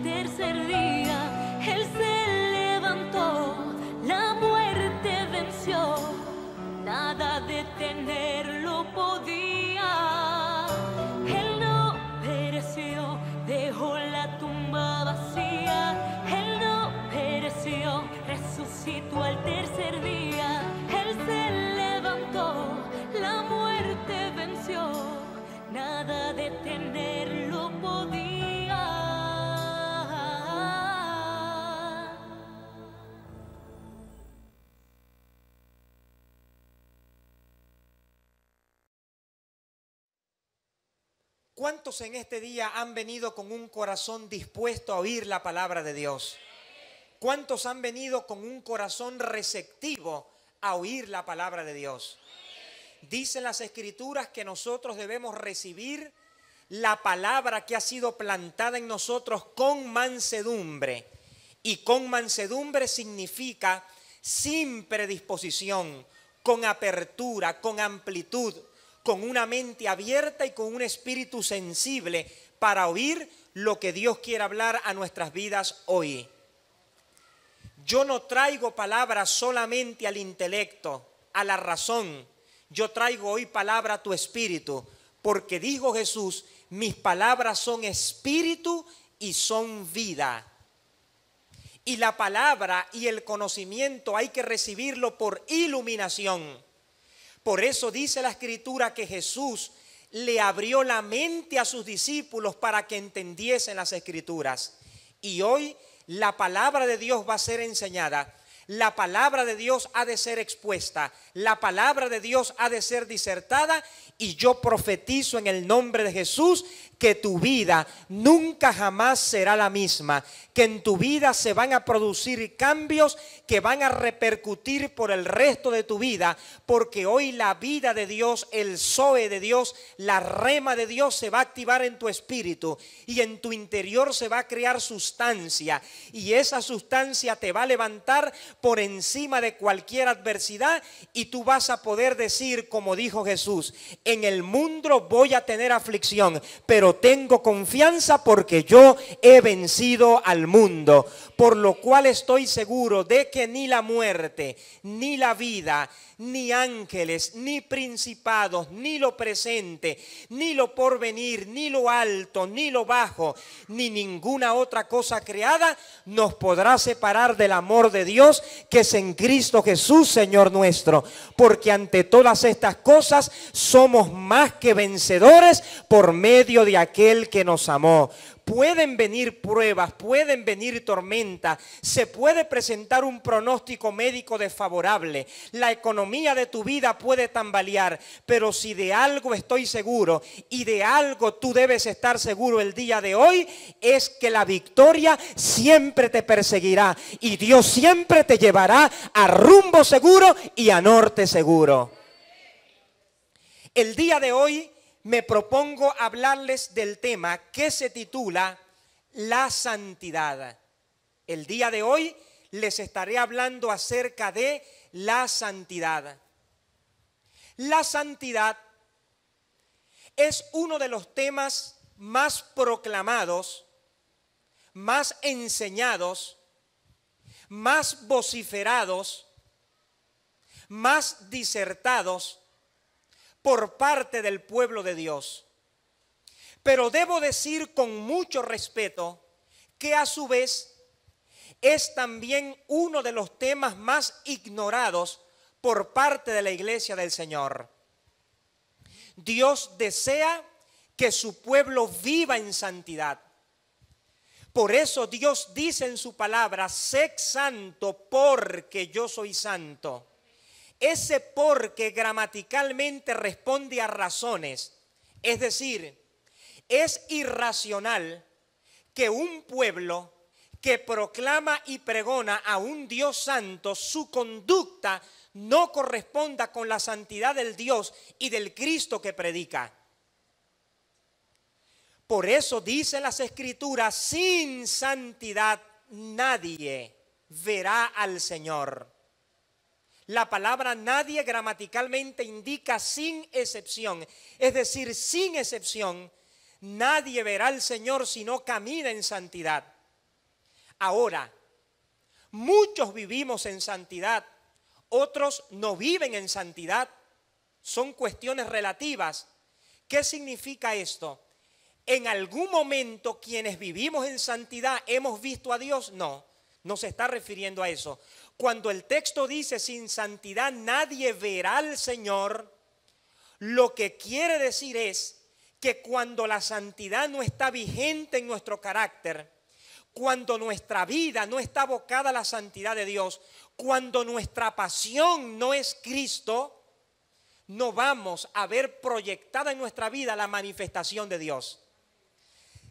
tercer día Él se levantó, la muerte venció, nada detenerlo podía. Él no pereció, dejó la tumba vacía. Él no pereció, resucitó al tercer día. Él se levantó, la muerte venció, nada detenerlo podía. ¿Cuántos en este día han venido con un corazón dispuesto a oír la palabra de Dios? ¿Cuántos han venido con un corazón receptivo a oír la palabra de Dios? Dicen las Escrituras que nosotros debemos recibir la palabra que ha sido plantada en nosotros con mansedumbre. Y con mansedumbre significa sin predisposición, con apertura, con amplitud, con una mente abierta y con un espíritu sensible para oír lo que Dios quiere hablar a nuestras vidas hoy. Yo no traigo palabras solamente al intelecto, a la razón. Yo traigo hoy palabra a tu espíritu, porque dijo Jesús, mis palabras son espíritu y son vida. Y la palabra y el conocimiento hay que recibirlo por iluminación. Por eso dice la Escritura que Jesús le abrió la mente a sus discípulos para que entendiesen las Escrituras. Y hoy la palabra de Dios va a ser enseñada. La palabra de Dios ha de ser expuesta. La palabra de Dios ha de ser disertada. Y yo profetizo en el nombre de Jesús que tu vida nunca jamás será la misma, que en tu vida se van a producir cambios que van a repercutir por el resto de tu vida, porque hoy la vida de Dios, el Zoe de Dios, la rema de Dios se va a activar en tu espíritu y en tu interior se va a crear sustancia, y esa sustancia te va a levantar por encima de cualquier adversidad y tú vas a poder decir, como dijo Jesús, en el mundo voy a tener aflicción, pero tengo confianza porque yo he vencido al mundo, por lo cual estoy seguro de que ni la muerte, ni la vida, ni ángeles, ni principados, ni lo presente, ni lo porvenir, ni lo alto, ni lo bajo, ni ninguna otra cosa creada nos podrá separar del amor de Dios que es en Cristo Jesús, Señor nuestro. Porque ante todas estas cosas somos más que vencedores por medio de aquel que nos amó. Pueden venir pruebas, pueden venir tormentas, se puede presentar un pronóstico médico desfavorable, la economía de tu vida puede tambalear, pero si de algo estoy seguro y de algo tú debes estar seguro el día de hoy, es que la victoria siempre te perseguirá y Dios siempre te llevará a rumbo seguro y a norte seguro. El día de hoy me propongo hablarles del tema que se titula la santidad. El día de hoy les estaré hablando acerca de la santidad. La santidad es uno de los temas más proclamados, más enseñados, más vociferados, más disertados por parte del pueblo de Dios. Pero debo decir con mucho respeto que a su vez es también uno de los temas más ignorados por parte de la iglesia del Señor. Dios desea que su pueblo viva en santidad. Por eso Dios dice en su palabra, sed santo porque yo soy santo. Ese porque gramaticalmente responde a razones, es decir, es irracional que un pueblo que proclama y pregona a un Dios santo, su conducta no corresponda con la santidad del Dios y del Cristo que predica. Por eso dicen las Escrituras, sin santidad nadie verá al Señor. La palabra nadie gramaticalmente indica sin excepción, es decir, sin excepción, nadie verá al Señor si no camina en santidad. Ahora, muchos vivimos en santidad, otros no viven en santidad. Son cuestiones relativas. ¿Qué significa esto? ¿En algún momento quienes vivimos en santidad hemos visto a Dios? No, no se está refiriendo a eso. Cuando el texto dice sin santidad nadie verá al Señor, lo que quiere decir es que cuando la santidad no está vigente en nuestro carácter, cuando nuestra vida no está abocada a la santidad de Dios, cuando nuestra pasión no es Cristo, no vamos a ver proyectada en nuestra vida la manifestación de Dios.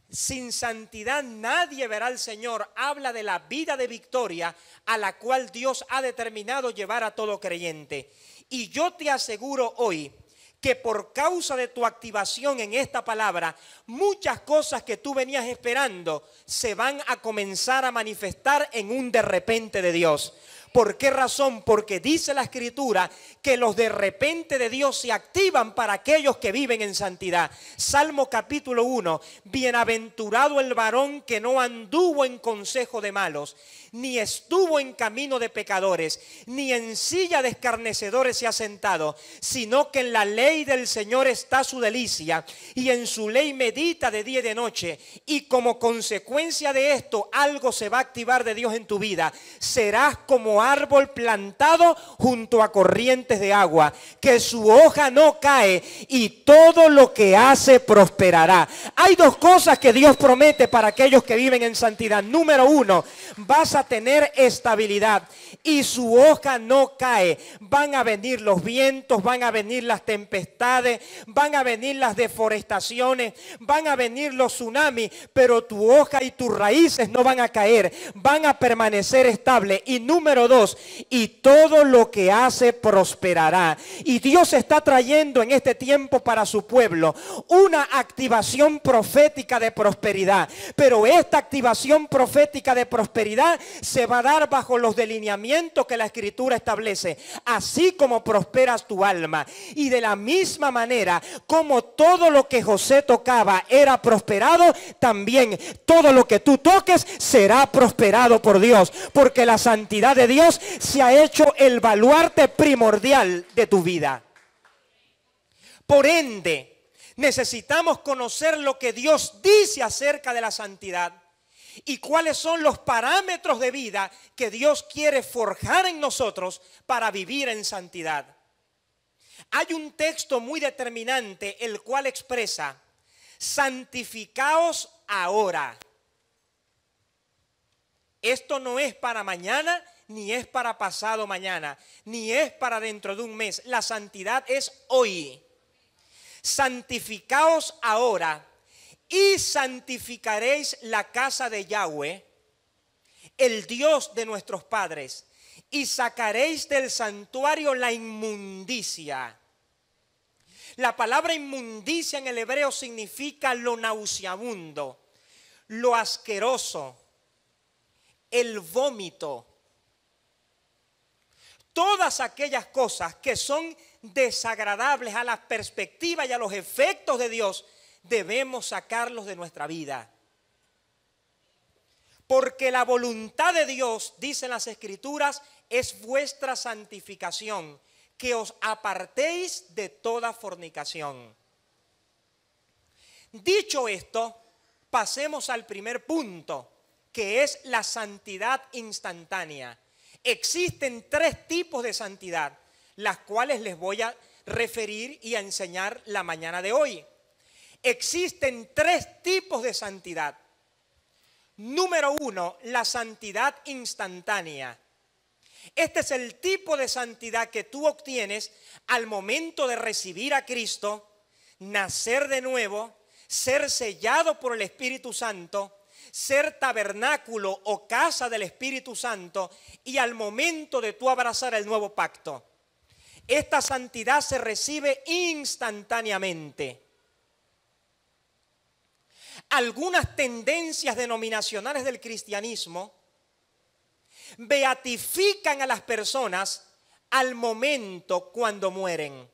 Sin santidad nadie verá al Señor. Habla de la vida de victoria a la cual Dios ha determinado llevar a todo creyente. Y yo te aseguro hoy que por causa de tu activación en esta palabra, muchas cosas que tú venías esperando se van a comenzar a manifestar en un de repente de Dios. ¿Por qué razón? Porque dice la Escritura que los de repente de Dios se activan para aquellos que viven en santidad. Salmo capítulo 1, bienaventurado el varón que no anduvo en consejo de malos, ni estuvo en camino de pecadores, ni en silla de escarnecedores se ha sentado, sino que en la ley del Señor está su delicia, y en su ley medita de día y de noche. Y como consecuencia de esto, algo se va a activar de Dios en tu vida. Serás como árbol plantado junto a corrientes de agua, que su hoja no cae y todo lo que hace prosperará. Hay dos cosas que Dios promete para aquellos que viven en santidad. Número uno, vas a tener estabilidad y su hoja no cae. Van a venir los vientos, van a venir las tempestades, van a venir las deforestaciones, van a venir los tsunamis, pero tu hoja y tus raíces no van a caer, van a permanecer estables. Y número dos, y todo lo que hace prosperará. Y Dios está trayendo en este tiempo para su pueblo una activación profética de prosperidad, pero esta activación profética de prosperidad se va a dar bajo los delineamientos que la Escritura establece, así como prosperas tu alma. Y de la misma manera como todo lo que José tocaba era prosperado, también todo lo que tú toques será prosperado por Dios, porque la santidad de Dios se ha hecho el baluarte primordial de tu vida. Por ende, necesitamos conocer lo que Dios dice acerca de la santidad y cuáles son los parámetros de vida que Dios quiere forjar en nosotros para vivir en santidad. Hay un texto muy determinante el cual expresa: santificaos ahora. Esto no es para mañana, ni es para pasado mañana, ni es para dentro de un mes. La santidad es hoy. Santificaos ahora y santificaréis la casa de Yahweh, el Dios de nuestros padres, y sacaréis del santuario la inmundicia. La palabra inmundicia en el hebreo significa lo nauseabundo, lo asqueroso, el vómito. Todas aquellas cosas que son desagradables a la perspectiva y a los efectos de Dios, debemos sacarlos de nuestra vida. Porque la voluntad de Dios, dicen las Escrituras, es vuestra santificación, que os apartéis de toda fornicación. Dicho esto, pasemos al primer punto, que es la santidad instantánea. Existen tres tipos de santidad, las cuales les voy a referir y a enseñar la mañana de hoy. Existen tres tipos de santidad. Número uno, la santidad instantánea. Este es el tipo de santidad que tú obtienes al momento de recibir a Cristo, nacer de nuevo, ser sellado por el Espíritu Santo, ser tabernáculo o casa del Espíritu Santo y al momento de tú abrazar el nuevo pacto. Esta santidad se recibe instantáneamente. Algunas tendencias denominacionales del cristianismo beatifican a las personas al momento cuando mueren.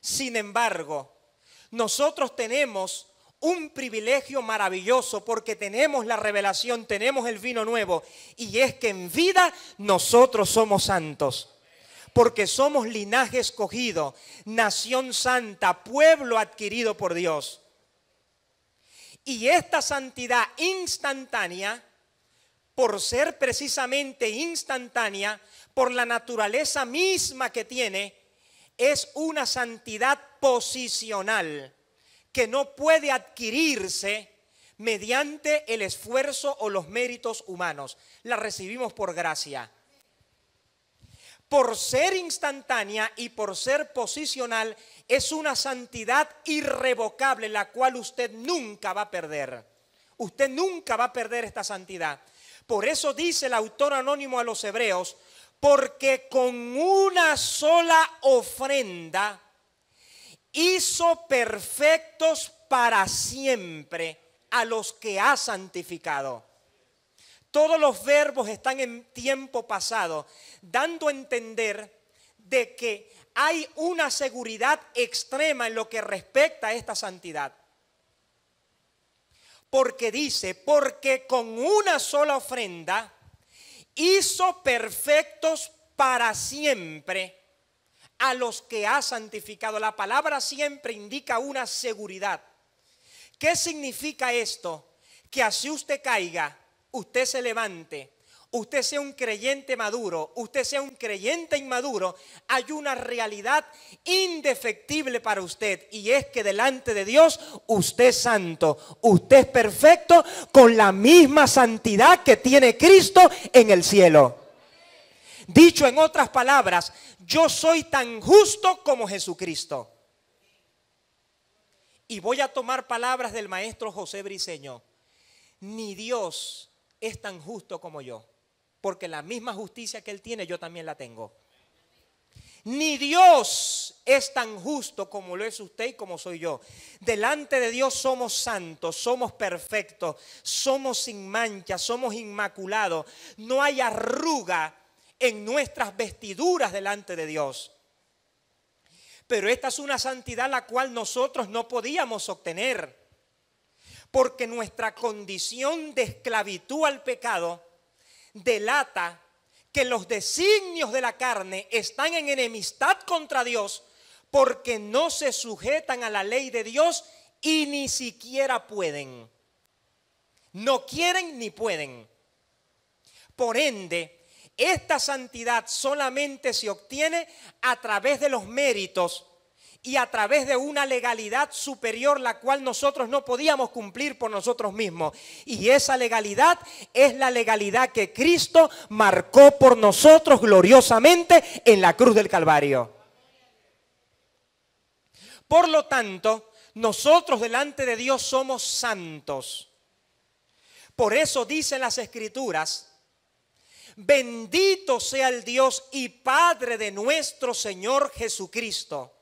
Sin embargo, nosotros tenemos un privilegio maravilloso porque tenemos la revelación, tenemos el vino nuevo, y es que en vida nosotros somos santos. Porque somos linaje escogido, nación santa, pueblo adquirido por Dios. Y esta santidad instantánea, por ser precisamente instantánea, por la naturaleza misma que tiene, es una santidad posicional que no puede adquirirse mediante el esfuerzo o los méritos humanos. La recibimos por gracia. Por ser instantánea y por ser posicional, es una santidad irrevocable, la cual usted nunca va a perder. Usted nunca va a perder esta santidad. Por eso dice el autor anónimo a los Hebreos, porque con una sola ofrenda hizo perfectos para siempre a los que ha santificado. Todos los verbos están en tiempo pasado, dando a entender de que hay una seguridad extrema en lo que respecta a esta santidad. Porque dice, porque con una sola ofrenda hizo perfectos para siempre a los que ha santificado. La palabra siempre indica una seguridad. ¿Qué significa esto? Que así usted caiga, usted se levante, usted sea un creyente maduro, usted sea un creyente inmaduro, hay una realidad indefectible para usted, y es que delante de Dios usted es santo, usted es perfecto con la misma santidad que tiene Cristo en el cielo. Dicho en otras palabras, yo soy tan justo como Jesucristo. Y voy a tomar palabras del maestro José Briceño. Ni Dios es tan justo como yo, porque la misma justicia que Él tiene, yo también la tengo. Ni Dios es tan justo como lo es usted y como soy yo. Delante de Dios somos santos, somos perfectos, somos sin mancha, somos inmaculados. No hay arruga en nuestras vestiduras delante de Dios. Pero esta es una santidad la cual nosotros no podíamos obtener, porque nuestra condición de esclavitud al pecado delata que los designios de la carne están en enemistad contra Dios, porque no se sujetan a la ley de Dios y ni siquiera pueden. No quieren ni pueden. Por ende, esta santidad solamente se obtiene a través de los méritos y a través de una legalidad superior, la cual nosotros no podíamos cumplir por nosotros mismos. Y esa legalidad es la legalidad que Cristo marcó por nosotros gloriosamente en la cruz del Calvario. Por lo tanto, nosotros delante de Dios somos santos. Por eso dicen las Escrituras: bendito sea el Dios y Padre de nuestro Señor Jesucristo,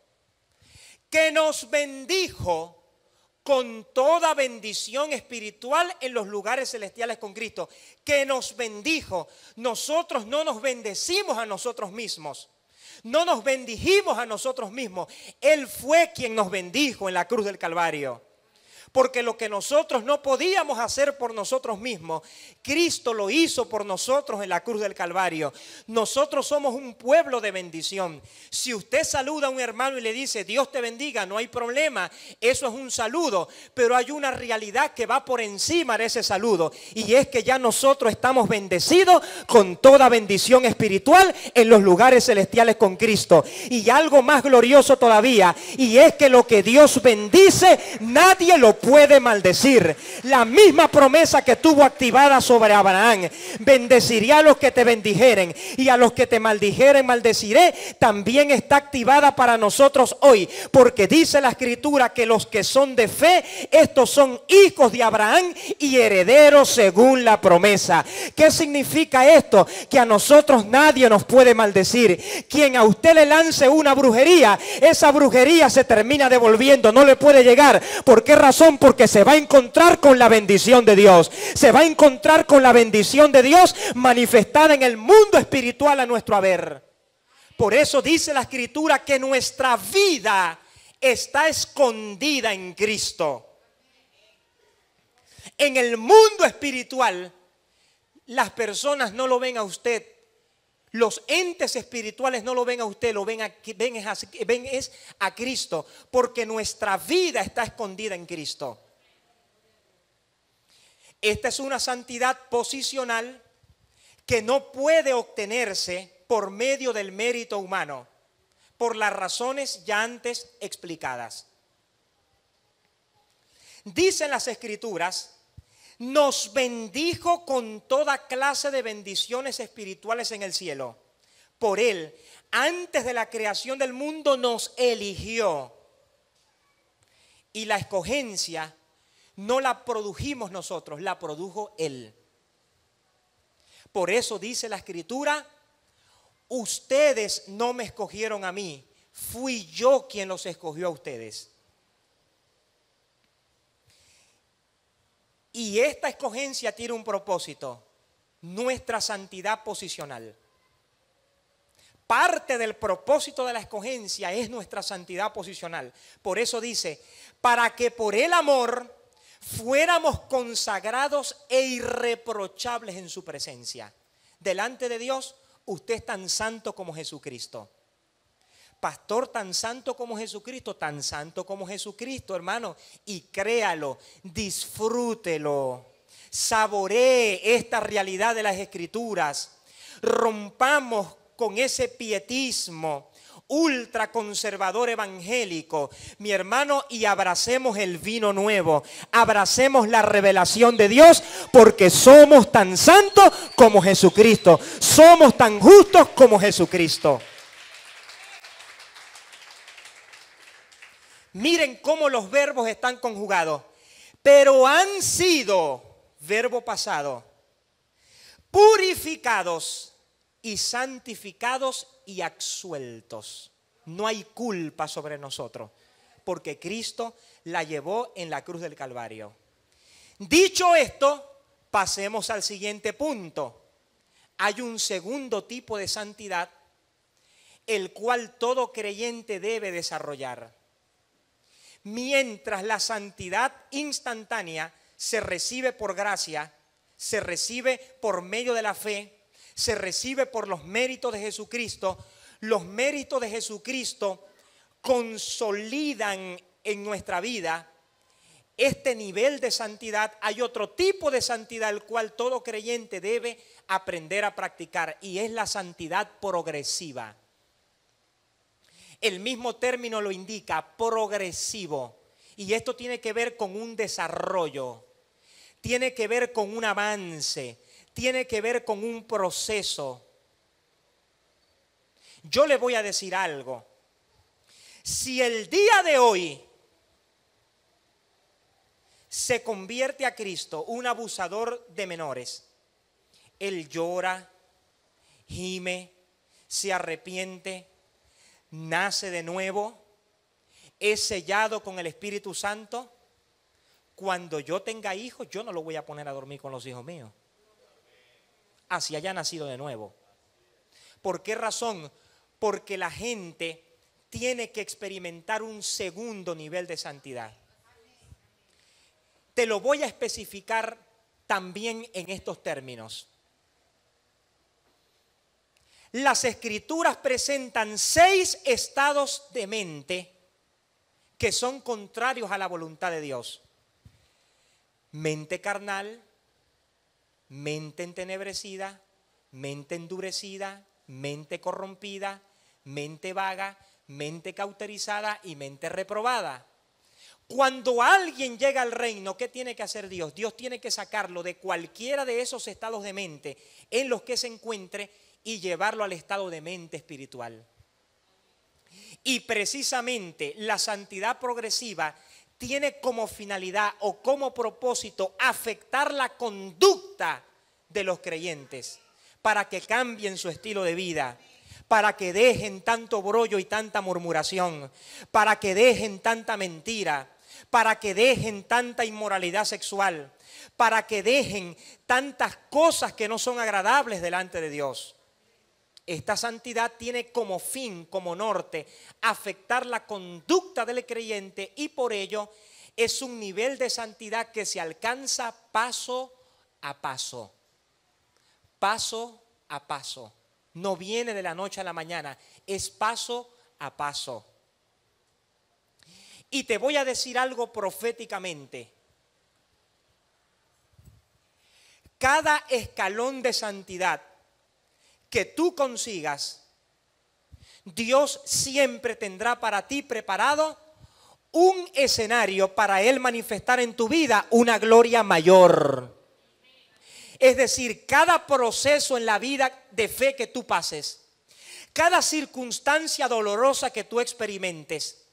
que nos bendijo con toda bendición espiritual en los lugares celestiales con Cristo. Que nos bendijo. Nosotros no nos bendecimos a nosotros mismos. No nos bendijimos a nosotros mismos. Él fue quien nos bendijo en la cruz del Calvario. Porque lo que nosotros no podíamos hacer por nosotros mismos, Cristo lo hizo por nosotros en la cruz del Calvario. Nosotros somos un pueblo de bendición. Si usted saluda a un hermano y le dice Dios te bendiga, no hay problema. Eso es un saludo, pero hay una realidad que va por encima de ese saludo. Y es que ya nosotros estamos bendecidos con toda bendición espiritual en los lugares celestiales con Cristo. Y algo más glorioso todavía, y es que lo que Dios bendice, nadie lo puede maldecir. La misma promesa que tuvo activada sobre Abraham: bendeciré a los que te bendijeren y a los que te maldijeren maldeciré, también está activada para nosotros hoy, porque dice la Escritura que los que son de fe, estos son hijos de Abraham y herederos según la promesa. ¿Qué significa esto? Que a nosotros nadie nos puede maldecir. Quien a usted le lance una brujería, esa brujería se termina devolviendo, no le puede llegar. ¿Por qué razón? Porque se va a encontrar con la bendición de Dios. Se va a encontrar con la bendición de Dios manifestada en el mundo espiritual a nuestro haber. Por eso dice la Escritura que nuestra vida está escondida en Cristo. En el mundo espiritual, las personas no lo ven a usted. Los entes espirituales no lo ven a usted, lo ven es a Cristo, porque nuestra vida está escondida en Cristo. Esta es una santidad posicional que no puede obtenerse por medio del mérito humano, por las razones ya antes explicadas. Dicen las Escrituras, nos bendijo con toda clase de bendiciones espirituales en el cielo. Por Él, antes de la creación del mundo, nos eligió. Y la escogencia no la produjimos nosotros, la produjo Él. Por eso dice la Escritura, ustedes no me escogieron a mí, fui yo quien los escogió a ustedes. Y esta escogencia tiene un propósito, nuestra santidad posicional. Parte del propósito de la escogencia es nuestra santidad posicional. Por eso dice, para que por el amor fuéramos consagrados e irreprochables en su presencia. Delante de Dios, usted es tan santo como Jesucristo. Pastor, tan santo como Jesucristo, hermano. Y créalo, disfrútelo, saboree esta realidad de las Escrituras. Rompamos con ese pietismo ultraconservador evangélico, mi hermano, y abracemos el vino nuevo. Abracemos la revelación de Dios, porque somos tan santos como Jesucristo. Somos tan justos como Jesucristo. Miren cómo los verbos están conjugados. Pero han sido, verbo pasado, purificados y santificados y absueltos. No hay culpa sobre nosotros, porque Cristo la llevó en la cruz del Calvario. Dicho esto, pasemos al siguiente punto. Hay un segundo tipo de santidad, el cual todo creyente debe desarrollar. Mientras la santidad instantánea se recibe por gracia, se recibe por medio de la fe, se recibe por los méritos de Jesucristo, los méritos de Jesucristo consolidan en nuestra vida este nivel de santidad. Hay otro tipo de santidad el cual todo creyente debe aprender a practicar, y es la santidad progresiva. El mismo término lo indica, progresivo. Y esto tiene que ver con un desarrollo, tiene que ver con un avance, tiene que ver con un proceso. Yo le voy a decir algo. Si el día de hoy se convierte a Cristo un abusador de menores, él llora, gime, se arrepiente, nace de nuevo, es sellado con el Espíritu Santo. Cuando yo tenga hijos, yo no lo voy a poner a dormir con los hijos míos, así haya nacido de nuevo. ¿Por qué razón? Porque la gente tiene que experimentar un segundo nivel de santidad. Te lo voy a especificar también en estos términos. Las Escrituras presentan 6 estados de mente que son contrarios a la voluntad de Dios. Mente carnal, mente entenebrecida, mente endurecida, mente corrompida, mente vaga, mente cauterizada y mente reprobada. Cuando alguien llega al reino, ¿qué tiene que hacer Dios? Dios tiene que sacarlo de cualquiera de esos estados de mente en los que se encuentre y llevarlo al estado de mente espiritual. Y precisamente la santidad progresiva tiene como finalidad o como propósito afectar la conducta de los creyentes para que cambien su estilo de vida, para que dejen tanto brollo y tanta murmuración, para que dejen tanta mentira, para que dejen tanta inmoralidad sexual, para que dejen tantas cosas que no son agradables delante de Dios. Esta santidad tiene como fin, como norte, afectar la conducta del creyente, y por ello es un nivel de santidad que se alcanza paso a paso. Paso a paso. No viene de la noche a la mañana, es paso a paso. Y te voy a decir algo proféticamente. Cada escalón de santidad que tú consigas, Dios siempre tendrá para ti preparado un escenario para Él manifestar en tu vida una gloria mayor. Es decir, cada proceso en la vida de fe que tú pases, cada circunstancia dolorosa que tú experimentes,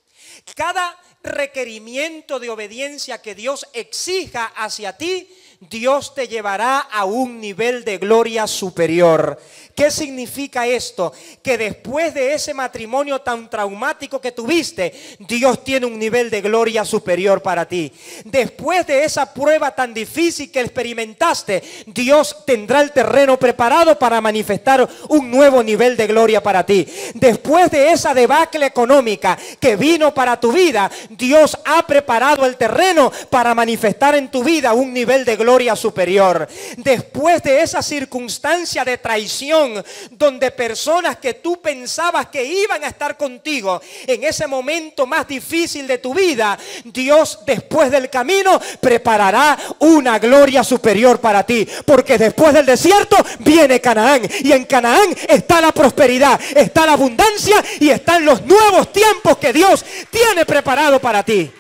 cada requerimiento de obediencia que Dios exija hacia ti, Dios te llevará a un nivel de gloria superior. ¿Qué significa esto? Que después de ese matrimonio tan traumático que tuviste, Dios tiene un nivel de gloria superior para ti. Después de esa prueba tan difícil que experimentaste, Dios tendrá el terreno preparado para manifestar un nuevo nivel de gloria para ti. Después de esa debacle económica que vino para tu vida, Dios ha preparado el terreno para manifestar en tu vida un nivel de gloria superior. Después de esa circunstancia de traición, donde personas que tú pensabas que iban a estar contigo en ese momento más difícil de tu vida, Dios después del camino preparará una gloria superior para ti, porque después del desierto viene Canaán, y en Canaán está la prosperidad, está la abundancia y están los nuevos tiempos que Dios tiene preparado para ti.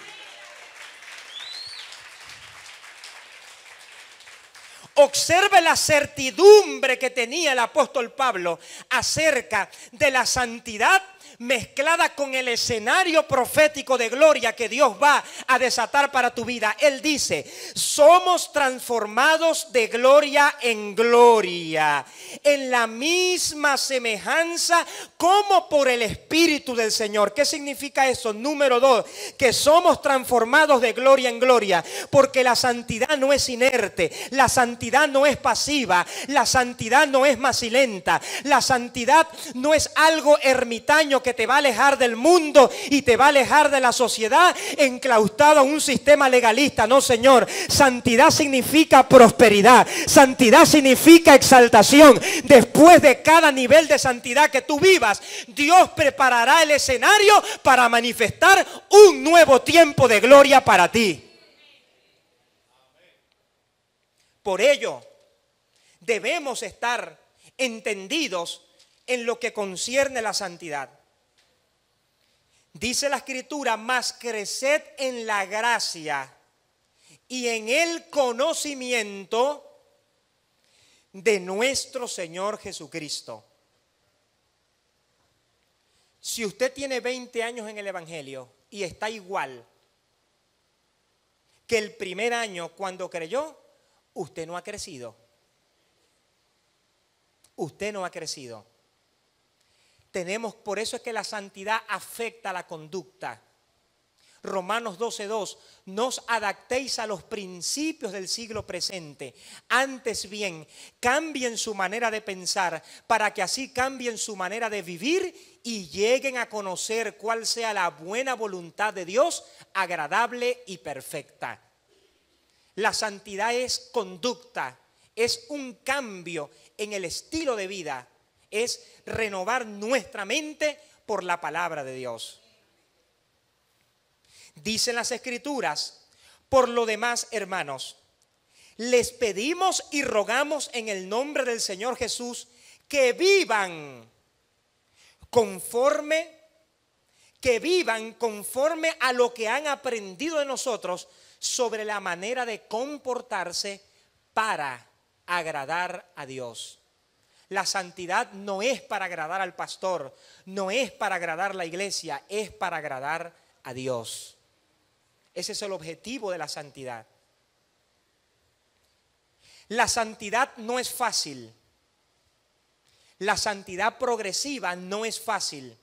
Observe la certidumbre que tenía el apóstol Pablo acerca de la santidad mezclada con el escenario profético de gloria que Dios va a desatar para tu vida. Él dice, somos transformados de gloria en gloria, en la misma semejanza como por el Espíritu del Señor. ¿Qué significa eso? Número 2, que somos transformados de gloria en gloria, porque la santidad no es inerte, la santidad no es pasiva, la santidad no es macilenta, la santidad no es algo ermitaño que te va a alejar del mundo y te va a alejar de la sociedad enclaustado en un sistema legalista. No, Señor, santidad significa prosperidad, santidad significa exaltación. Después de cada nivel de santidad que tú vivas, Dios preparará el escenario para manifestar un nuevo tiempo de gloria para ti. Por ello, debemos estar entendidos en lo que concierne la santidad. Dice la Escritura, mas creced en la gracia y en el conocimiento de nuestro Señor Jesucristo. Si usted tiene 20 años en el Evangelio y está igual que el primer año cuando creyó, usted no ha crecido. Usted no ha crecido. Por eso es que la santidad afecta la conducta. Romanos 12:2, no os adaptéis a los principios del siglo presente, antes bien, cambien su manera de pensar, para que así cambien su manera de vivir y lleguen a conocer cuál sea la buena voluntad de Dios, agradable y perfecta. La santidad es conducta, es un cambio en el estilo de vida, es renovar nuestra mente por la palabra de Dios. Dicen las Escrituras, por lo demás, hermanos, les pedimos y rogamos en el nombre del Señor Jesús que vivan conforme a lo que han aprendido de nosotros sobre la manera de comportarse para agradar a Dios. La santidad no es para agradar al pastor, no es para agradar a la iglesia, es para agradar a Dios. Ese es el objetivo de la santidad. La santidad no es fácil. La santidad progresiva no es fácil,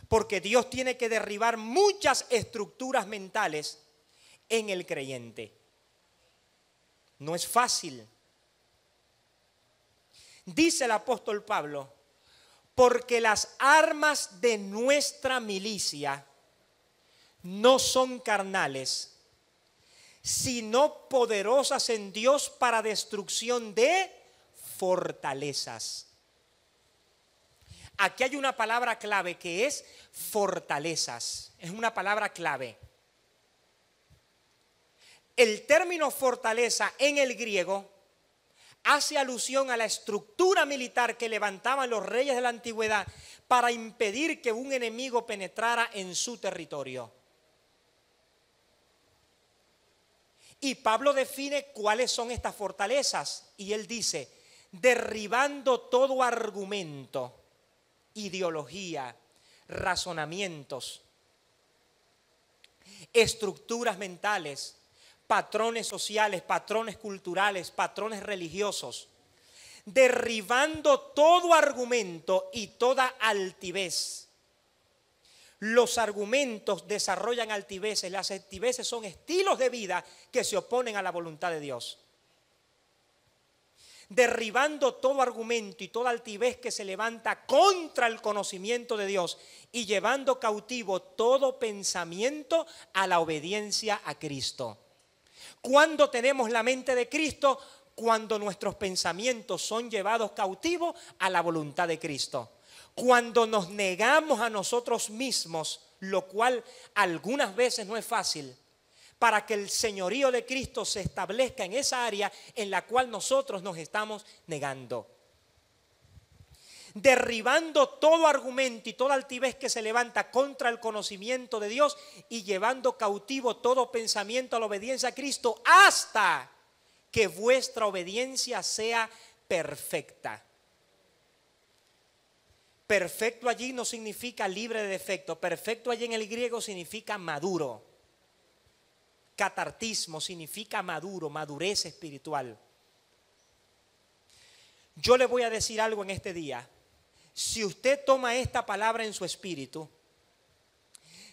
porque Dios tiene que derribar muchas estructuras mentales en el creyente. No es fácil. Dice el apóstol Pablo, porque las armas de nuestra milicia no son carnales, sino poderosas en Dios para destrucción de fortalezas. Aquí hay una palabra clave que es fortalezas. Es una palabra clave. El término fortaleza en el griego hace alusión a la estructura militar que levantaban los reyes de la antigüedad para impedir que un enemigo penetrara en su territorio. Y Pablo define cuáles son estas fortalezas. Y él dice, derribando todo argumento, ideología, razonamientos, estructuras mentales, patrones sociales, patrones culturales, patrones religiosos, derribando todo argumento y toda altivez. Los argumentos desarrollan altiveces. Las altiveces son estilos de vida que se oponen a la voluntad de Dios. Derribando todo argumento y toda altivez que se levanta contra el conocimiento de Dios y llevando cautivo todo pensamiento a la obediencia a Cristo. ¿Cuándo tenemos la mente de Cristo? Cuando nuestros pensamientos son llevados cautivos a la voluntad de Cristo. Cuando nos negamos a nosotros mismos, lo cual algunas veces no es fácil, para que el señorío de Cristo se establezca en esa área en la cual nosotros nos estamos negando. Derribando todo argumento y toda altivez que se levanta contra el conocimiento de Dios y llevando cautivo todo pensamiento a la obediencia a Cristo hasta que vuestra obediencia sea perfecta. Perfecto allí no significa libre de defecto. Perfecto allí en el griego significa maduro. Catartismo significa maduro, madurez espiritual. Yo le voy a decir algo en este día. Si usted toma esta palabra en su espíritu,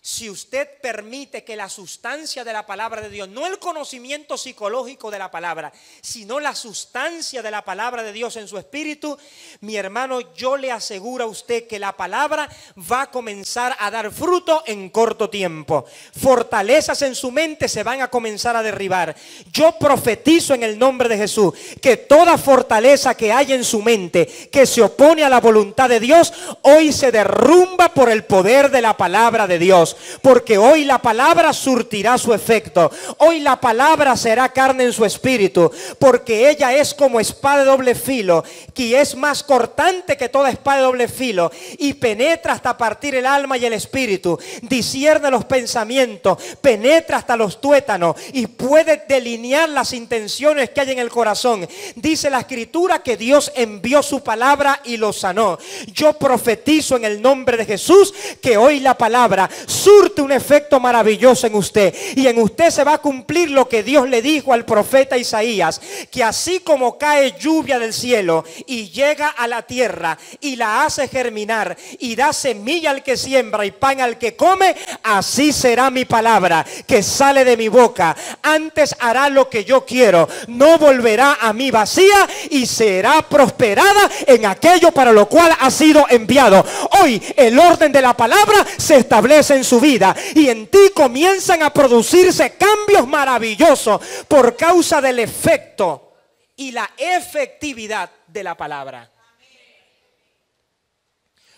si usted permite que la sustancia de la palabra de Dios, no el conocimiento psicológico de la palabra, sino la sustancia de la palabra de Dios en su espíritu, mi hermano, yo le aseguro a usted que la palabra va a comenzar a dar fruto en corto tiempo. Fortalezas en su mente se van a comenzar a derribar. Yo profetizo en el nombre de Jesús que toda fortaleza que hay en su mente que se opone a la voluntad de Dios, hoy se derrumba por el poder de la palabra de Dios. Porque hoy la palabra surtirá su efecto. Hoy la palabra será carne en su espíritu. Porque ella es como espada de doble filo, que es más cortante que toda espada de doble filo, y penetra hasta partir el alma y el espíritu. Discierne los pensamientos, penetra hasta los tuétanos y puede delinear las intenciones que hay en el corazón. Dice la escritura que Dios envió su palabra y lo sanó. Yo profetizo en el nombre de Jesús que hoy la palabra surte un efecto maravilloso en usted, y en usted se va a cumplir lo que Dios le dijo al profeta Isaías, que así como cae lluvia del cielo y llega a la tierra y la hace germinar y da semilla al que siembra y pan al que come, así será mi palabra que sale de mi boca. Antes hará lo que yo quiero, no volverá a mí vacía y será prosperada en aquello para lo cual ha sido enviado. Hoy el orden de la palabra se establece en su vida y en ti comienzan a producirse cambios maravillosos por causa del efecto y la efectividad de la palabra.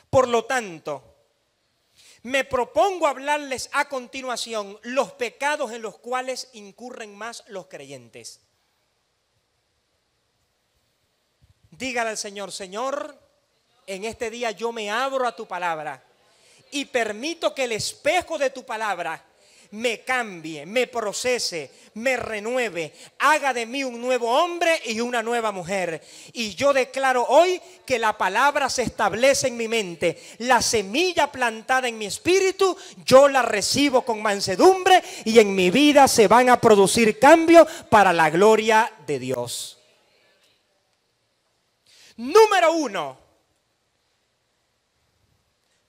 Por lo tanto, me propongo hablarles a continuación los pecados en los cuales incurren más los creyentes. Dígale al Señor: Señor, en este día yo me abro a tu palabra y permito que el espejo de tu palabra me cambie, me procese, me renueve, haga de mí un nuevo hombre y una nueva mujer. Y yo declaro hoy que la palabra se establece en mi mente. La semilla plantada en mi espíritu, yo la recibo con mansedumbre y en mi vida se van a producir cambios para la gloria de Dios. Número 1.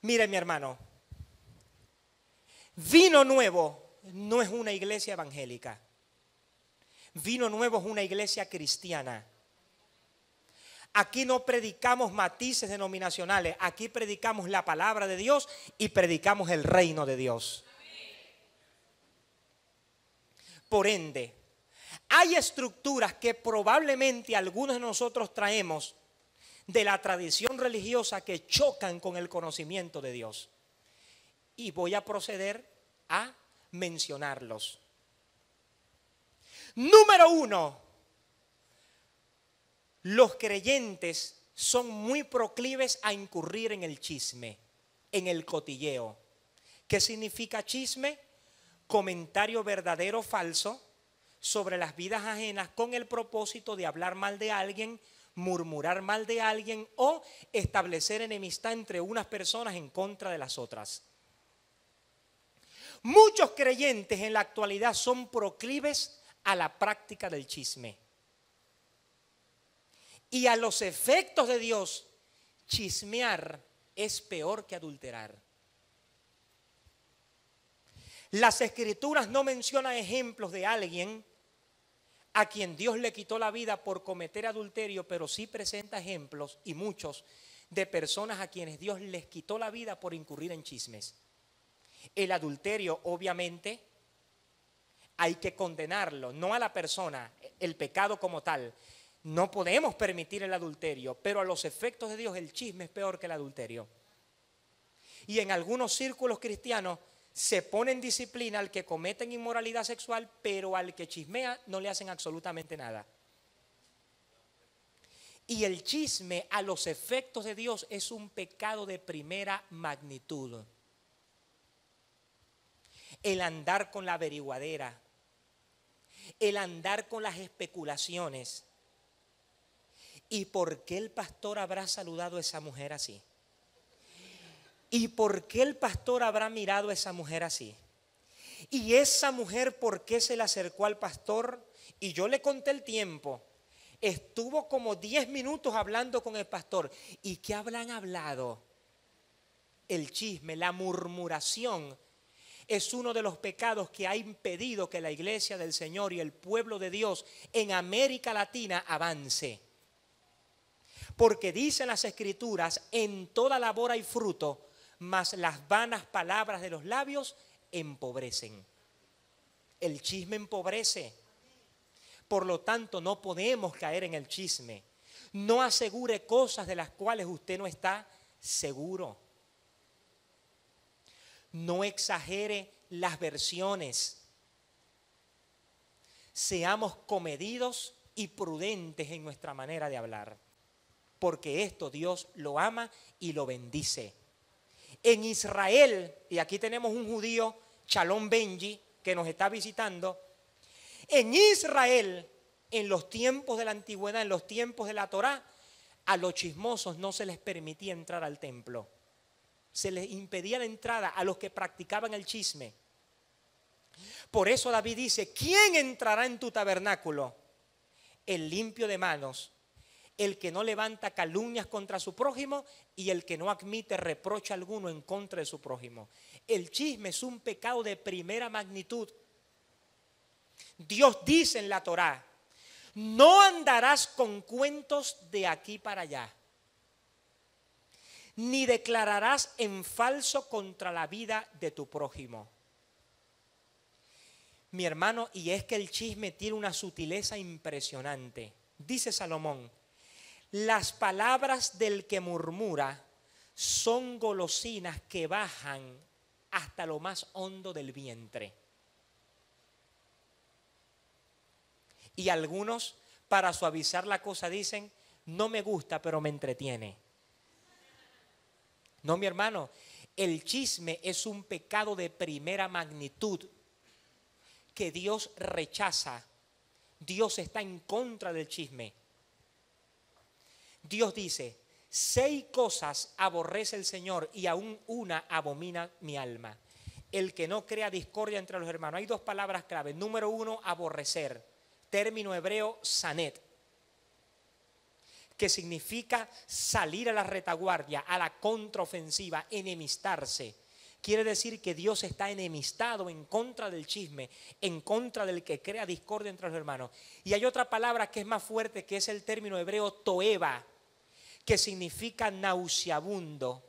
Mire, mi hermano, Vino Nuevo no es una iglesia evangélica. Vino Nuevo es una iglesia cristiana. Aquí no predicamos matices denominacionales, aquí predicamos la palabra de Dios y predicamos el reino de Dios. Por ende, hay estructuras que probablemente algunos de nosotros traemos de la tradición religiosa que chocan con el conocimiento de Dios. Y voy a proceder a mencionarlos. Número 1, los creyentes son muy proclives a incurrir en el chisme, en el cotilleo. ¿Qué significa chisme? Comentario verdadero o falso sobre las vidas ajenas con el propósito de hablar mal de alguien, murmurar mal de alguien o establecer enemistad entre unas personas en contra de las otras. Muchos creyentes en la actualidad son proclives a la práctica del chisme. Y a los efectos de Dios, chismear es peor que adulterar. Las Escrituras no mencionan ejemplos de alguien a quien Dios le quitó la vida por cometer adulterio, pero sí presenta ejemplos, y muchos, de personas a quienes Dios les quitó la vida por incurrir en chismes. El adulterio, obviamente, hay que condenarlo, no a la persona, el pecado como tal. No podemos permitir el adulterio, pero a los efectos de Dios el chisme es peor que el adulterio. Y en algunos círculos cristianos se pone en disciplina al que comete inmoralidad sexual, pero al que chismea no le hacen absolutamente nada. Y el chisme a los efectos de Dios es un pecado de primera magnitud. El andar con la averiguadera, el andar con las especulaciones. ¿Y por qué el pastor habrá saludado a esa mujer así? ¿Y por qué el pastor habrá mirado a esa mujer así? ¿Y esa mujer por qué se le acercó al pastor? Y yo le conté el tiempo. Estuvo como 10 minutos hablando con el pastor. ¿Y qué habrán hablado? El chisme, la murmuración es uno de los pecados que ha impedido que la iglesia del Señor y el pueblo de Dios en América Latina avance. Porque dicen las Escrituras, en toda labor hay fruto, mas las vanas palabras de los labios empobrecen. El chisme empobrece. Por lo tanto, no podemos caer en el chisme. No asegure cosas de las cuales usted no está seguro. No exagere las versiones. Seamos comedidos y prudentes en nuestra manera de hablar. Porque esto Dios lo ama y lo bendice. En Israel, y aquí tenemos un judío, Shalom Benji, que nos está visitando. En Israel, en los tiempos de la antigüedad, en los tiempos de la Torá, a los chismosos no se les permitía entrar al templo. Se les impedía la entrada a los que practicaban el chisme. Por eso David dice, ¿quién entrará en tu tabernáculo? El limpio de manos, el que no levanta calumnias contra su prójimo y el que no admite reproche alguno en contra de su prójimo. El chisme es un pecado de primera magnitud. Dios dice en la Torá, no andarás con cuentos de aquí para allá, ni declararás en falso contra la vida de tu prójimo. Mi hermano, y es que el chisme tiene una sutileza impresionante. Dice Salomón, las palabras del que murmura son golosinas que bajan hasta lo más hondo del vientre. Y algunos, para suavizar la cosa, dicen, no me gusta, pero me entretiene. No, mi hermano, el chisme es un pecado de primera magnitud que Dios rechaza. Dios está en contra del chisme. Dios dice, 6 cosas aborrece el Señor y aún una abomina mi alma. El que no crea discordia entre los hermanos. Hay 2 palabras claves. Número 1, aborrecer. Término hebreo, sanet, que significa salir a la retaguardia, a la contraofensiva, enemistarse. Quiere decir que Dios está enemistado en contra del chisme, en contra del que crea discordia entre los hermanos. Y hay otra palabra que es más fuerte, que es el término hebreo toeva, que significa nauseabundo,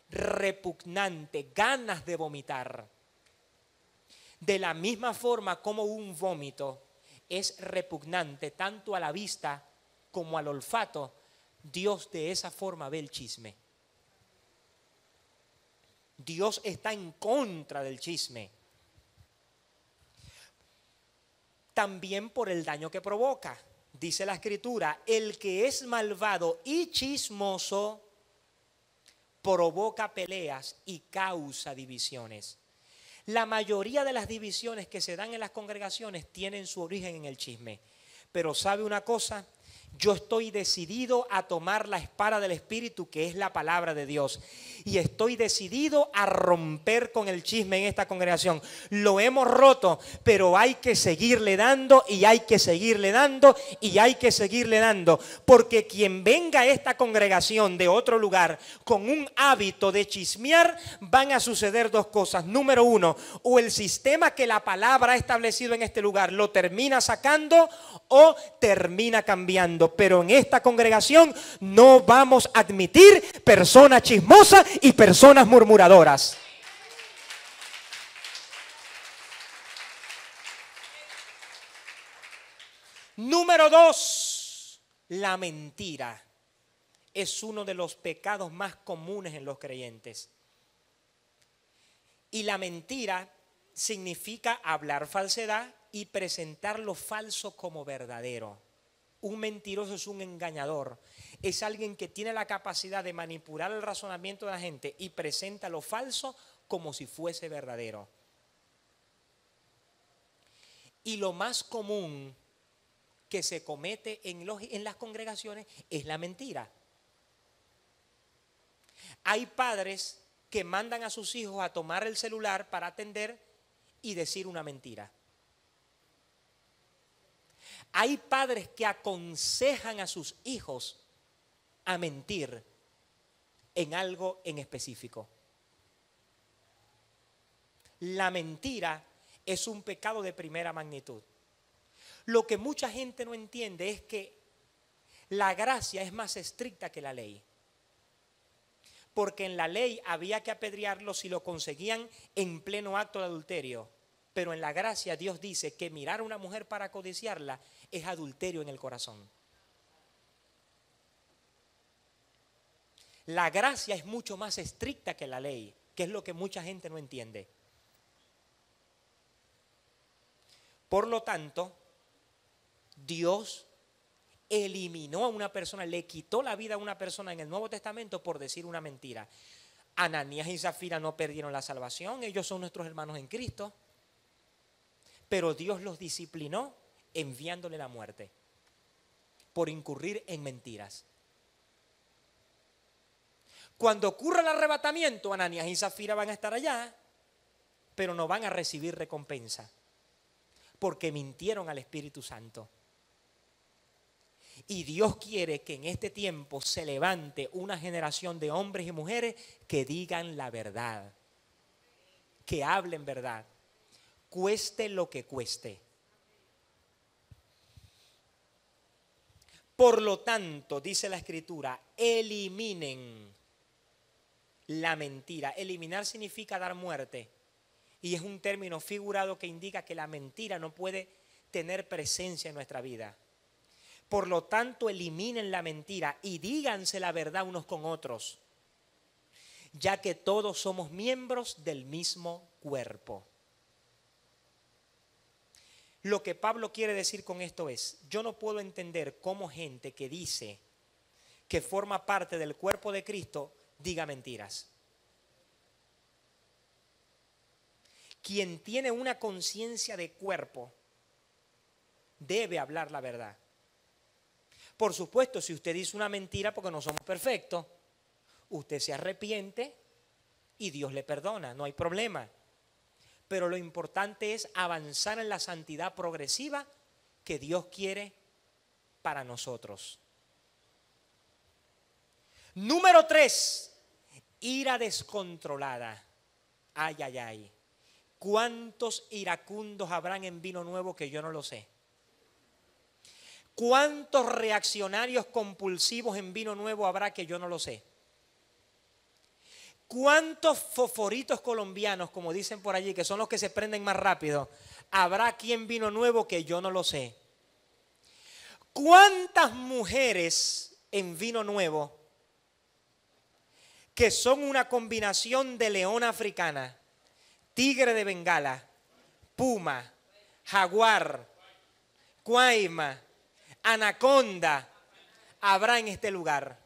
repugnante, ganas de vomitar. De la misma forma como un vómito es repugnante tanto a la vista como al olfato, Dios de esa forma ve el chisme. Dios está en contra del chisme. También por el daño que provoca. Dice la Escritura, el que es malvado y chismoso provoca peleas y causa divisiones. La mayoría de las divisiones que se dan en las congregaciones tienen su origen en el chisme. Pero ¿sabe una cosa? Yo estoy decidido a tomar la espada del Espíritu, que es la palabra de Dios. Y estoy decidido a romper con el chisme en esta congregación. Lo hemos roto, pero hay que seguirle dando y hay que seguirle dando y hay que seguirle dando. Porque quien venga a esta congregación de otro lugar con un hábito de chismear, van a suceder dos cosas. Número uno, o el sistema que la palabra ha establecido en este lugar lo termina sacando o termina cambiando. Pero en esta congregación no vamos a admitir personas chismosas y personas murmuradoras. Número dos, la mentira es uno de los pecados más comunes en los creyentes. Y la mentira significa hablar falsedad y presentar lo falso como verdadero. Un mentiroso es un engañador. Es alguien que tiene la capacidad de manipular el razonamiento de la gente y presenta lo falso como si fuese verdadero. Y lo más común que se comete en las congregaciones es la mentira. Hay padres que mandan a sus hijos a tomar el celular para atender y decir una mentira. Hay padres que aconsejan a sus hijos a mentir en algo en específico. La mentira es un pecado de primera magnitud. Lo que mucha gente no entiende es que la gracia es más estricta que la ley. Porque en la ley había que apedrearlo si lo conseguían en pleno acto de adulterio. Pero en la gracia Dios dice que mirar a una mujer para codiciarla es adulterio en el corazón. La gracia es mucho más estricta que la ley, que es lo que mucha gente no entiende. Por lo tanto, Dios eliminó a una persona, le quitó la vida a una persona en el Nuevo Testamento por decir una mentira. Ananías y Zafira no perdieron la salvación, ellos son nuestros hermanos en Cristo. Pero Dios los disciplinó enviándole la muerte por incurrir en mentiras. Cuando ocurra el arrebatamiento, Ananías y Zafira van a estar allá, pero no van a recibir recompensa porque mintieron al Espíritu Santo. Y Dios quiere que en este tiempo se levante una generación de hombres y mujeres que digan la verdad, que hablen verdad, cueste lo que cueste. Por lo tanto, dice la Escritura, eliminen la mentira. Eliminar significa dar muerte. Y es un término figurado que indica que la mentira no puede tener presencia en nuestra vida. Por lo tanto, eliminen la mentira y díganse la verdad unos con otros, ya que todos somos miembros del mismo cuerpo. Lo que Pablo quiere decir con esto es, yo no puedo entender cómo gente que dice que forma parte del cuerpo de Cristo diga mentiras. Quien tiene una conciencia de cuerpo debe hablar la verdad. Por supuesto, si usted dice una mentira porque no somos perfectos, usted se arrepiente y Dios le perdona, no hay problema. Pero lo importante es avanzar en la santidad progresiva que Dios quiere para nosotros. Número 3, ira descontrolada. Ay, ay, ay. ¿Cuántos iracundos habrán en vino nuevo que yo no lo sé? ¿Cuántos reaccionarios compulsivos en vino nuevo habrá que yo no lo sé? ¿Cuántos fosforitos colombianos, como dicen por allí, que son los que se prenden más rápido, habrá aquí en vino nuevo que yo no lo sé? ¿Cuántas mujeres en vino nuevo que son una combinación de leona africana, tigre de Bengala, puma, jaguar, cuaima, anaconda, habrá en este lugar?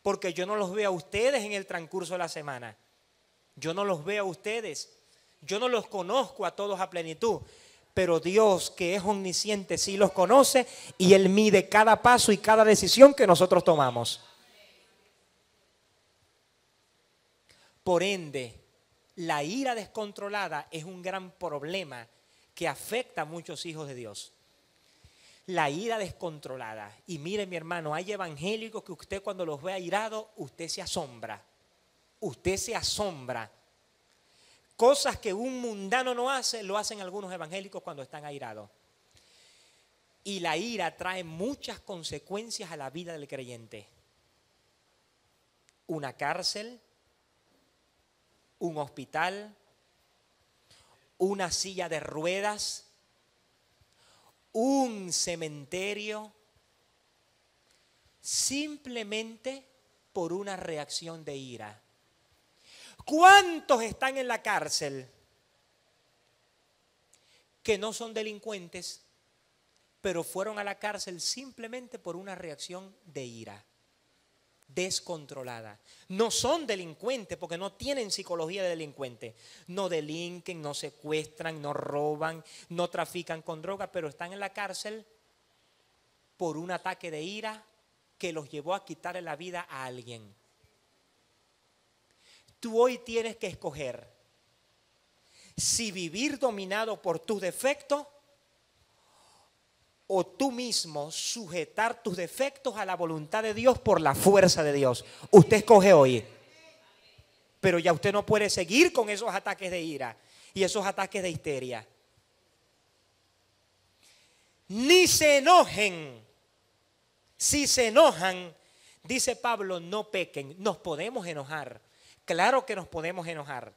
Porque yo no los veo a ustedes en el transcurso de la semana. Yo no los veo a ustedes. Yo no los conozco a todos a plenitud. Pero Dios, que es omnisciente, sí los conoce y Él mide cada paso y cada decisión que nosotros tomamos. Por ende, la ira descontrolada es un gran problema que afecta a muchos hijos de Dios. La ira descontrolada. Y mire, mi hermano, hay evangélicos que usted cuando los ve airados, usted se asombra. Usted se asombra. Cosas que un mundano no hace, lo hacen algunos evangélicos cuando están airados. Y la ira trae muchas consecuencias a la vida del creyente. Una cárcel, un hospital, una silla de ruedas, un cementerio, simplemente por una reacción de ira. ¿Cuántos están en la cárcel que no son delincuentes, pero fueron a la cárcel simplemente por una reacción de ira descontrolada? No son delincuentes porque no tienen psicología de delincuente. No delinquen, no secuestran, no roban, no trafican con droga, pero están en la cárcel por un ataque de ira que los llevó a quitarle la vida a alguien. Tú hoy tienes que escoger si vivir dominado por tus defectos o tú mismo sujetar tus defectos a la voluntad de Dios por la fuerza de Dios. Usted escoge hoy. Pero ya usted no puede seguir con esos ataques de ira y esos ataques de histeria. Ni se enojen. Si se enojan, dice Pablo, no pequen. Nos podemos enojar. Claro que nos podemos enojar.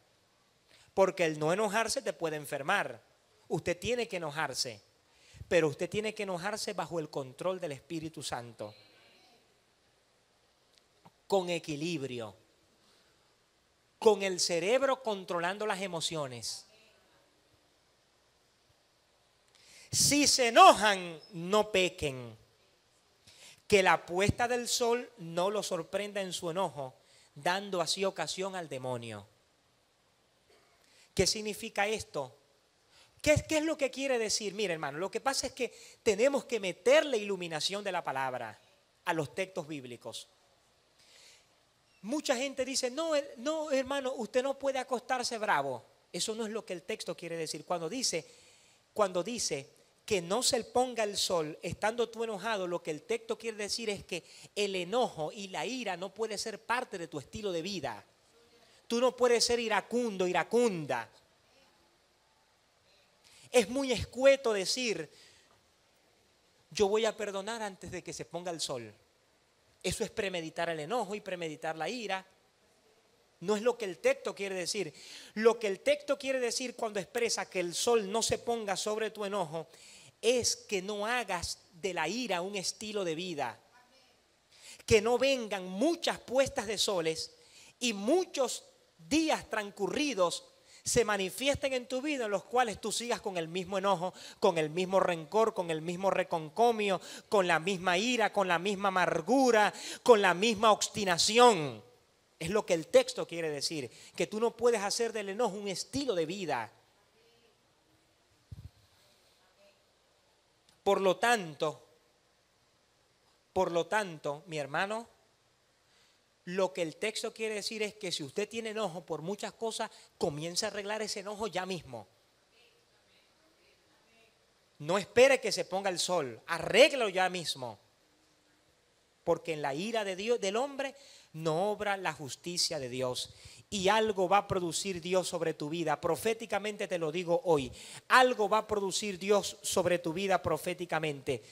Porque el no enojarse te puede enfermar. Usted tiene que enojarse. Pero usted tiene que enojarse bajo el control del Espíritu Santo. Con equilibrio. Con el cerebro controlando las emociones. Si se enojan, no pequen. Que la puesta del sol no los sorprenda en su enojo, dando así ocasión al demonio. ¿Qué significa esto? ¿Qué es lo que quiere decir? Mire, hermano, lo que pasa es que tenemos que meterle iluminación de la palabra a los textos bíblicos. Mucha gente dice, no, hermano, usted no puede acostarse bravo. Eso no es lo que el texto quiere decir. Cuando dice que no se ponga el sol estando tú enojado, lo que el texto quiere decir es que el enojo y la ira no puede ser parte de tu estilo de vida. Tú no puedes ser iracundo, iracunda. Es muy escueto decir, yo voy a perdonar antes de que se ponga el sol. Eso es premeditar el enojo y premeditar la ira. No es lo que el texto quiere decir. Lo que el texto quiere decir cuando expresa que el sol no se ponga sobre tu enojo es que no hagas de la ira un estilo de vida. Que no vengan muchas puestas de soles y muchos días transcurridos se manifiesten en tu vida en los cuales tú sigas con el mismo enojo, con el mismo rencor, con el mismo reconcomio, con la misma ira, con la misma amargura, con la misma obstinación. Es lo que el texto quiere decir, que tú no puedes hacer del enojo un estilo de vida. Por lo tanto, mi hermano, lo que el texto quiere decir es que si usted tiene enojo por muchas cosas, comience a arreglar ese enojo ya mismo. No espere que se ponga el sol, arréglalo ya mismo. Porque en la ira de Dios, del hombre, no obra la justicia de Dios. Y algo va a producir Dios sobre tu vida. Proféticamente te lo digo hoy. Algo va a producir Dios sobre tu vida proféticamente.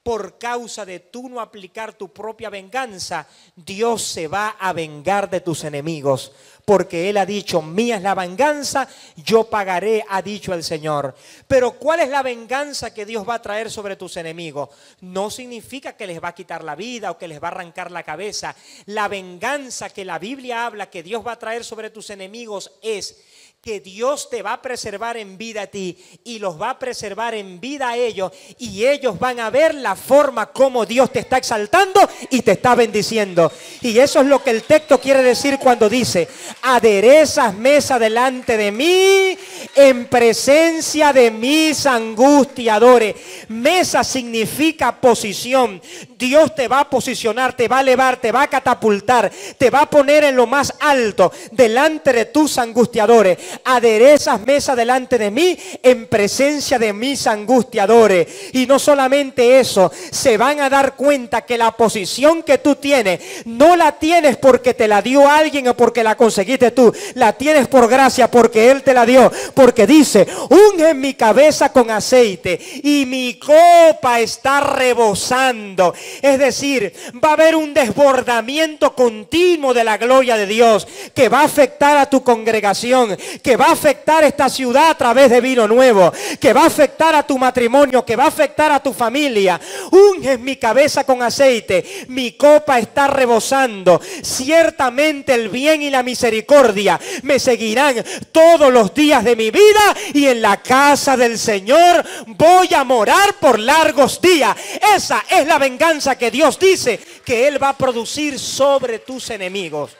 por causa de tú no aplicar tu propia venganza, Dios se va a vengar de tus enemigos. Porque Él ha dicho, mía es la venganza, yo pagaré, ha dicho el Señor. Pero ¿cuál es la venganza que Dios va a traer sobre tus enemigos? No significa que les va a quitar la vida o que les va a arrancar la cabeza. La venganza que la Biblia habla que Dios va a traer sobre tus enemigos es que Dios te va a preservar en vida a ti y los va a preservar en vida a ellos, y ellos van a ver la forma como Dios te está exaltando y te está bendiciendo. Y eso es lo que el texto quiere decir cuando dice, aderezas mesa delante de mí en presencia de mis angustiadores. Mesa significa posición. Dios te va a posicionar, te va a elevar, te va a catapultar, te va a poner en lo más alto delante de tus angustiadores. Aderezas mesa delante de mí en presencia de mis angustiadores. Y no solamente eso, se van a dar cuenta que la posición que tú tienes, no la tienes porque te la dio alguien o porque la conseguiste tú, la tienes por gracia porque Él te la dio. Porque dice, unge mi cabeza con aceite y mi copa está rebosando. Es decir, va a haber un desbordamiento continuo de la gloria de Dios que va a afectar a tu congregación, que va a afectar esta ciudad a través de Vino Nuevo, que va a afectar a tu matrimonio, que va a afectar a tu familia. Unges mi cabeza con aceite, mi copa está rebosando. Ciertamente el bien y la misericordia me seguirán todos los días de mi vida, y en la casa del Señor voy a morar por largos días. Esa es la venganza que Dios dice que Él va a producir sobre tus enemigos.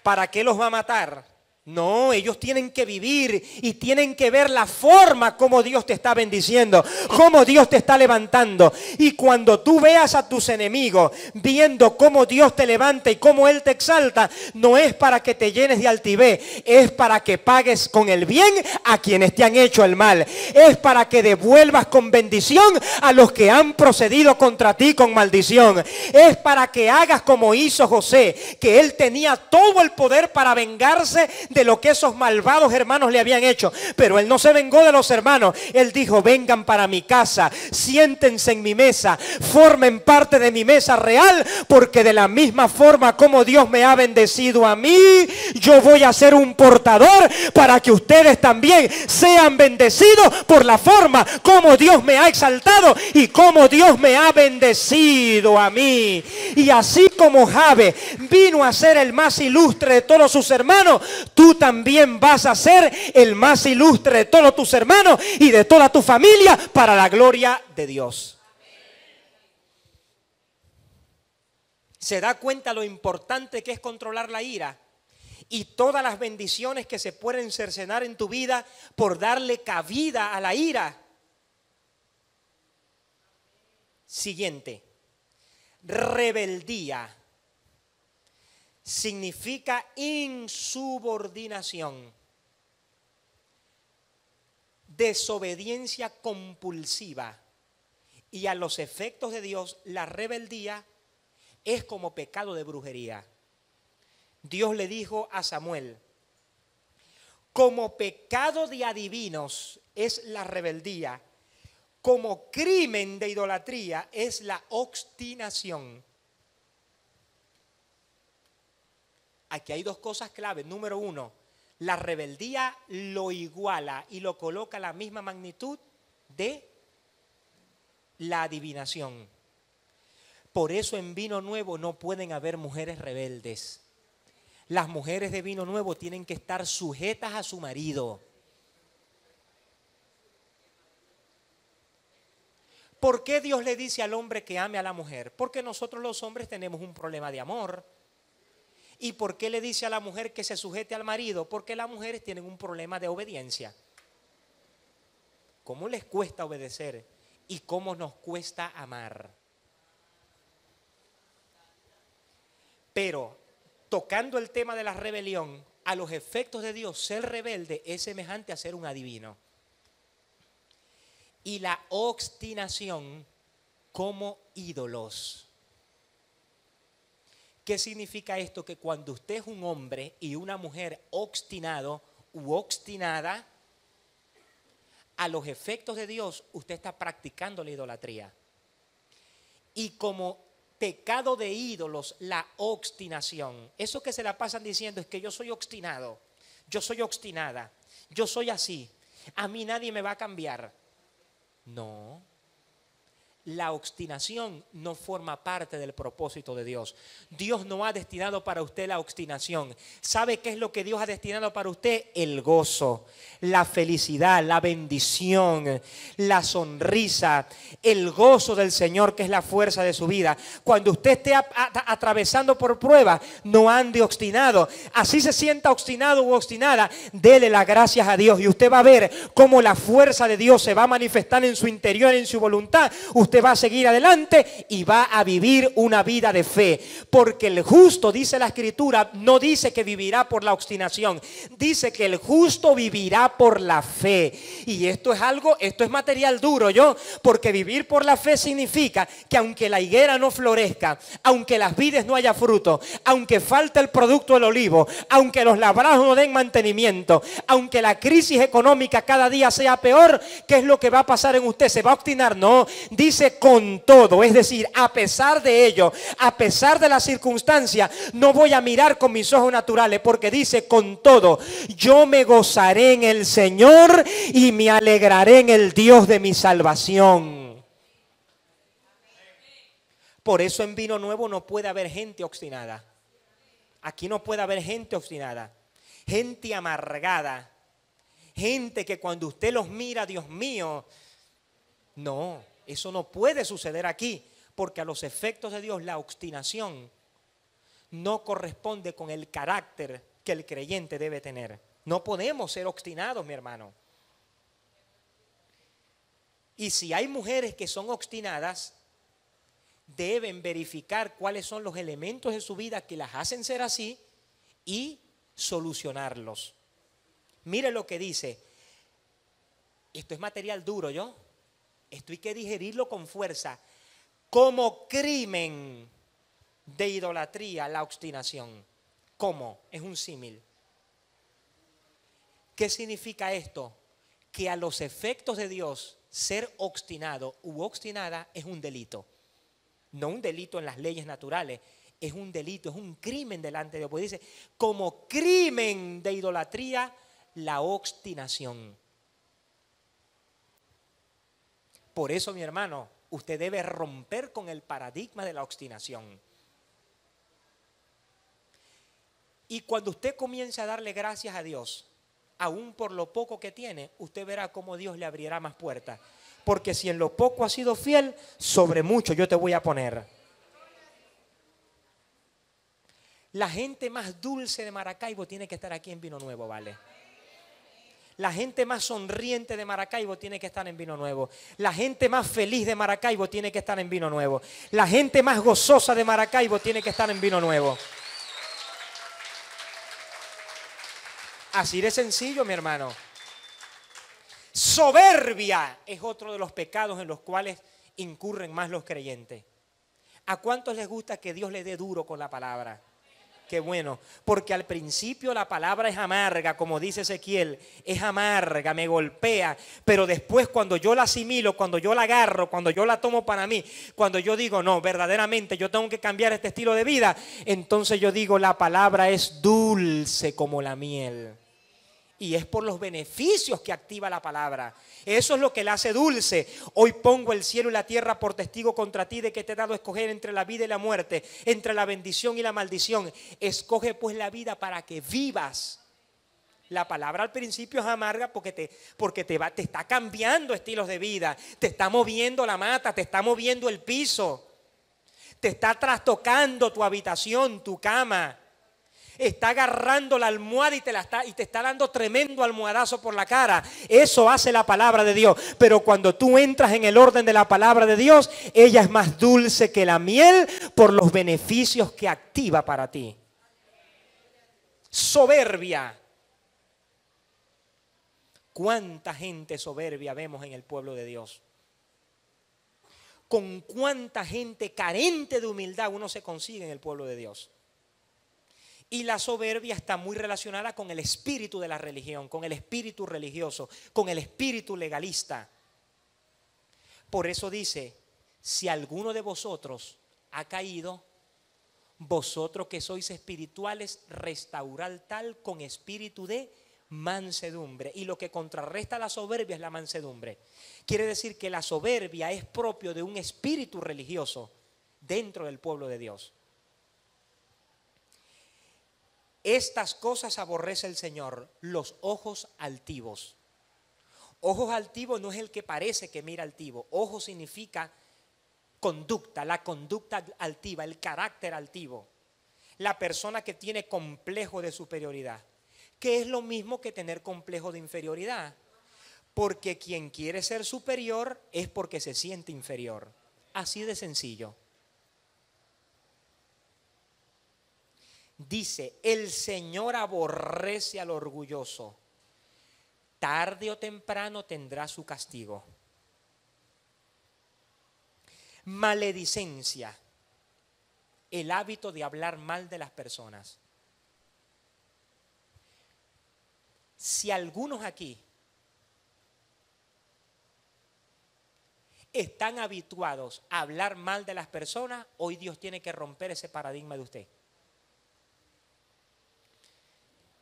¿Para qué los va a matar? No, ellos tienen que vivir y tienen que ver la forma como Dios te está bendiciendo, cómo Dios te está levantando. Y cuando tú veas a tus enemigos viendo cómo Dios te levanta y cómo Él te exalta, no es para que te llenes de altivez, es para que pagues con el bien a quienes te han hecho el mal. Es para que devuelvas con bendición a los que han procedido contra ti con maldición. Es para que hagas como hizo José, que él tenía todo el poder para vengarse de lo que esos malvados hermanos le habían hecho, pero él no se vengó de los hermanos. Él dijo, vengan para mi casa, siéntense en mi mesa, formen parte de mi mesa real, porque de la misma forma como Dios me ha bendecido a mí, yo voy a ser un portador para que ustedes también sean bendecidos por la forma como Dios me ha exaltado y como Dios me ha bendecido a mí. Y así como Jabe vino a ser el más ilustre de todos sus hermanos, tú también vas a ser el más ilustre de todos tus hermanos y de toda tu familia para la gloria de Dios. ¿Se da cuenta lo importante que es controlar la ira? Y todas las bendiciones que se pueden cercenar en tu vida por darle cabida a la ira. Siguiente. Rebeldía significa insubordinación, desobediencia compulsiva. Y a los efectos de Dios, la rebeldía es como pecado de brujería. Dios le dijo a Samuel, como pecado de adivinos es la rebeldía, como crimen de idolatría es la obstinación. Aquí hay dos cosas claves. Número uno, la rebeldía lo iguala y lo coloca a la misma magnitud de la adivinación. Por eso en Vino Nuevo no pueden haber mujeres rebeldes. Las mujeres de Vino Nuevo tienen que estar sujetas a su marido. ¿Por qué Dios le dice al hombre que ame a la mujer? Porque nosotros los hombres tenemos un problema de amor. ¿Y por qué le dice a la mujer que se sujete al marido? Porque las mujeres tienen un problema de obediencia. ¿Cómo les cuesta obedecer? ¿Y cómo nos cuesta amar? Pero, tocando el tema de la rebelión, a los efectos de Dios, ser rebelde es semejante a ser un adivino. Y la obstinación como ídolos. ¿Qué significa esto? Que cuando usted es un hombre y una mujer obstinado u obstinada, a los efectos de Dios, usted está practicando la idolatría. Y como pecado de ídolos, la obstinación. Eso que se la pasan diciendo es que yo soy obstinado, yo soy obstinada, yo soy así, a mí nadie me va a cambiar. No. La obstinación no forma parte del propósito de Dios. Dios no ha destinado para usted la obstinación. ¿Sabe qué es lo que Dios ha destinado para usted? El gozo, la felicidad, la bendición, la sonrisa, el gozo del Señor, que es la fuerza de su vida. Cuando usted esté atravesando por prueba, no ande obstinado. Así se sienta obstinado u obstinada, dele las gracias a Dios y usted va a ver cómo la fuerza de Dios se va a manifestar en su interior, en su voluntad. Usted va a seguir adelante y va a vivir una vida de fe, porque el justo, dice la Escritura, no dice que vivirá por la obstinación, dice que el justo vivirá por la fe. Y esto es material duro, porque vivir por la fe significa que aunque la higuera no florezca, aunque las vides no haya fruto, aunque falte el producto del olivo, aunque los labrados no den mantenimiento, aunque la crisis económica cada día sea peor, ¿qué es lo que va a pasar en usted? ¿Se va a obstinar? No, dice con todo, es decir, a pesar de ello, a pesar de la circunstancia, no voy a mirar con mis ojos naturales, porque dice con todo, yo me gozaré en el Señor y me alegraré en el Dios de mi salvación. Por eso en Vino Nuevo no puede haber gente obstinada. Aquí no puede haber gente obstinada, gente amargada, gente que cuando usted los mira, Dios mío, no. Eso no puede suceder aquí, porque a los efectos de Dios la obstinación no corresponde con el carácter que el creyente debe tener. No podemos ser obstinados, mi hermano. Y si hay mujeres que son obstinadas, deben verificar cuáles son los elementos de su vida que las hacen ser así y solucionarlos. Mire lo que dice. Esto es material duro, Esto hay que digerirlo con fuerza. Como crimen de idolatría, la obstinación. ¿Cómo? Es un símil. ¿Qué significa esto? Que a los efectos de Dios, ser obstinado u obstinada es un delito. No un delito en las leyes naturales, es un delito, es un crimen delante de Dios. Porque dice, como crimen de idolatría, la obstinación. Por eso, mi hermano, usted debe romper con el paradigma de la obstinación. Y cuando usted comience a darle gracias a Dios, aún por lo poco que tiene, usted verá cómo Dios le abrirá más puertas. Porque si en lo poco has sido fiel, sobre mucho yo te voy a poner. La gente más dulce de Maracaibo tiene que estar aquí en Vino Nuevo, ¿vale? La gente más sonriente de Maracaibo tiene que estar en Vino Nuevo. La gente más feliz de Maracaibo tiene que estar en Vino Nuevo. La gente más gozosa de Maracaibo tiene que estar en Vino Nuevo. Así de sencillo, mi hermano. Soberbia es otro de los pecados en los cuales incurren más los creyentes. ¿A cuántos les gusta que Dios le dé duro con la palabra? Qué bueno, porque al principio la palabra es amarga, como dice Ezequiel, es amarga, me golpea, pero después cuando yo la asimilo, cuando yo la agarro, cuando yo la tomo para mí, cuando yo digo, no, verdaderamente yo tengo que cambiar este estilo de vida, entonces yo digo, la palabra es dulce como la miel. Y es por los beneficios que activa la palabra. Eso es lo que la hace dulce. Hoy pongo el cielo y la tierra por testigo contra ti de que te he dado a escoger entre la vida y la muerte, entre la bendición y la maldición. Escoge pues la vida para que vivas. La palabra al principio es amarga porque te está cambiando estilos de vida. Te está moviendo la mata, te está moviendo el piso. Te está trastocando tu habitación, tu cama. Está agarrando la almohada y te está dando tremendo almohadazo por la cara. Eso hace la palabra de Dios. Pero cuando tú entras en el orden de la palabra de Dios, ella es más dulce que la miel por los beneficios que activa para ti. Soberbia. ¿Cuánta gente soberbia vemos en el pueblo de Dios? ¿Con cuánta gente carente de humildad uno se consigue en el pueblo de Dios? Y la soberbia está muy relacionada con el espíritu de la religión, con el espíritu religioso, con el espíritu legalista. Por eso dice, si alguno de vosotros ha caído, vosotros que sois espirituales, restaurad tal con espíritu de mansedumbre. Y lo que contrarresta la soberbia es la mansedumbre. Quiere decir que la soberbia es propio de un espíritu religioso dentro del pueblo de Dios. Estas cosas aborrece el Señor, los ojos altivos. Ojos altivos no es el que parece que mira altivo. Ojo significa conducta, la conducta altiva, el carácter altivo. La persona que tiene complejo de superioridad, que es lo mismo que tener complejo de inferioridad. Porque quien quiere ser superior es porque se siente inferior. Así de sencillo. Dice, el Señor aborrece al orgulloso. Tarde o temprano tendrá su castigo. Maledicencia, el hábito de hablar mal de las personas. Si algunos aquí están habituados a hablar mal de las personas, hoy Dios tiene que romper ese paradigma de usted.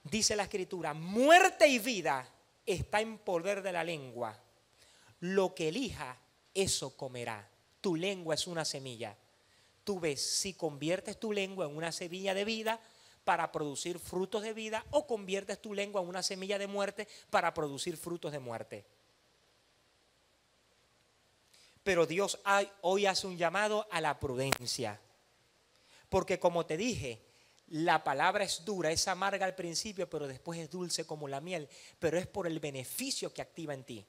Dice la Escritura, muerte y vida está en poder de la lengua. Lo que elija, eso comerá. Tu lengua es una semilla. Tú ves si conviertes tu lengua en una semilla de vida para producir frutos de vida o conviertes tu lengua en una semilla de muerte para producir frutos de muerte. Pero Dios hoy hace un llamado a la prudencia. Porque como te dije, la palabra es dura, es amarga al principio, pero después es dulce como la miel. Pero es por el beneficio que activa en ti.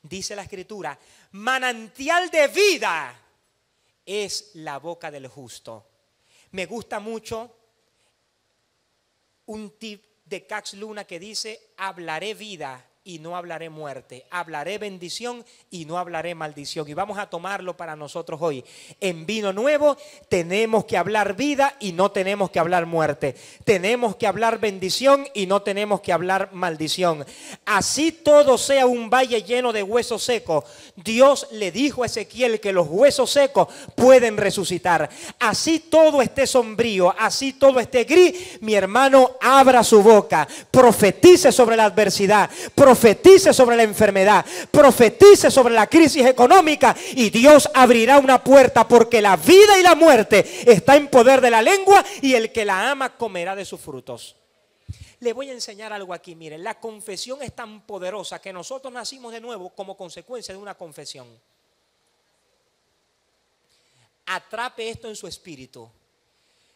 Dice la Escritura, manantial de vida es la boca del justo. Me gusta mucho un tip de Cax Luna que dice, hablaré vida y no hablaré muerte, hablaré bendición y no hablaré maldición. Y vamos a tomarlo para nosotros hoy. En Vino Nuevo tenemos que hablar vida y no tenemos que hablar muerte. Tenemos que hablar bendición y no tenemos que hablar maldición. Así todo sea un valle lleno de huesos secos. Dios le dijo a Ezequiel que los huesos secos pueden resucitar. Así todo esté sombrío, así todo esté gris, mi hermano, abra su boca, profetice sobre la adversidad, profetice sobre la enfermedad, profetice sobre la crisis económica y Dios abrirá una puerta, porque la vida y la muerte está en poder de la lengua y el que la ama comerá de sus frutos. Le voy a enseñar algo aquí, miren, la confesión es tan poderosa que nosotros nacimos de nuevo como consecuencia de una confesión. Atrape esto en su espíritu.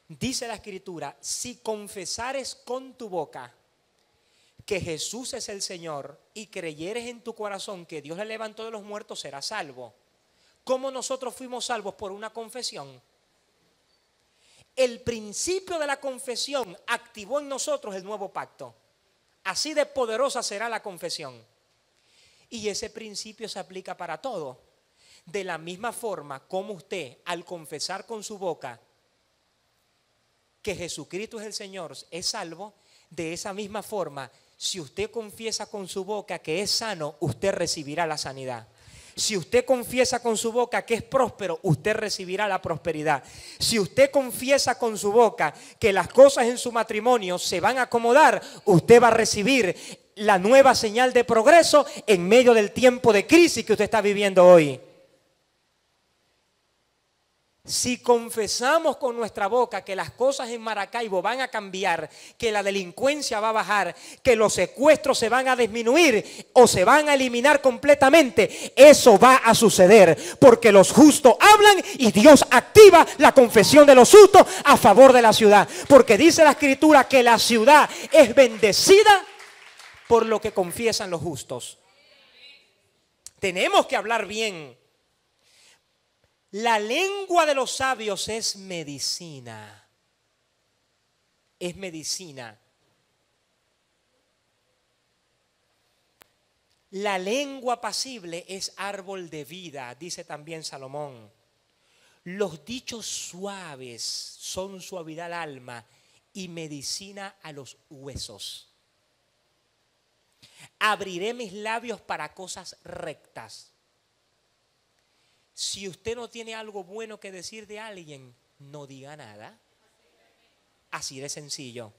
Dice la Escritura, si confesares con tu boca que Jesús es el Señor y creyeres en tu corazón que Dios le levantó de los muertos, serás salvo. ¿Cómo nosotros fuimos salvos? Por una confesión. El principio de la confesión activó en nosotros el nuevo pacto. Así de poderosa será la confesión. Y ese principio se aplica para todo. De la misma forma como usted, al confesar con su boca que Jesucristo es el Señor, es salvo, de esa misma forma, si usted confiesa con su boca que es sano, usted recibirá la sanidad. Si usted confiesa con su boca que es próspero, usted recibirá la prosperidad. Si usted confiesa con su boca que las cosas en su matrimonio se van a acomodar, usted va a recibir la nueva señal de progreso en medio del tiempo de crisis que usted está viviendo hoy. Si confesamos con nuestra boca que las cosas en Maracaibo van a cambiar, que la delincuencia va a bajar, que los secuestros se van a disminuir o se van a eliminar completamente, eso va a suceder porque los justos hablan y Dios activa la confesión de los justos a favor de la ciudad. Porque dice la Escritura que la ciudad es bendecida por lo que confiesan los justos. Tenemos que hablar bien. La lengua de los sabios es medicina. Es medicina. La lengua apacible es árbol de vida, dice también Salomón. Los dichos suaves son suavidad al alma y medicina a los huesos. Abriré mis labios para cosas rectas. Si usted no tiene algo bueno que decir de alguien, no diga nada. Así de sencillo.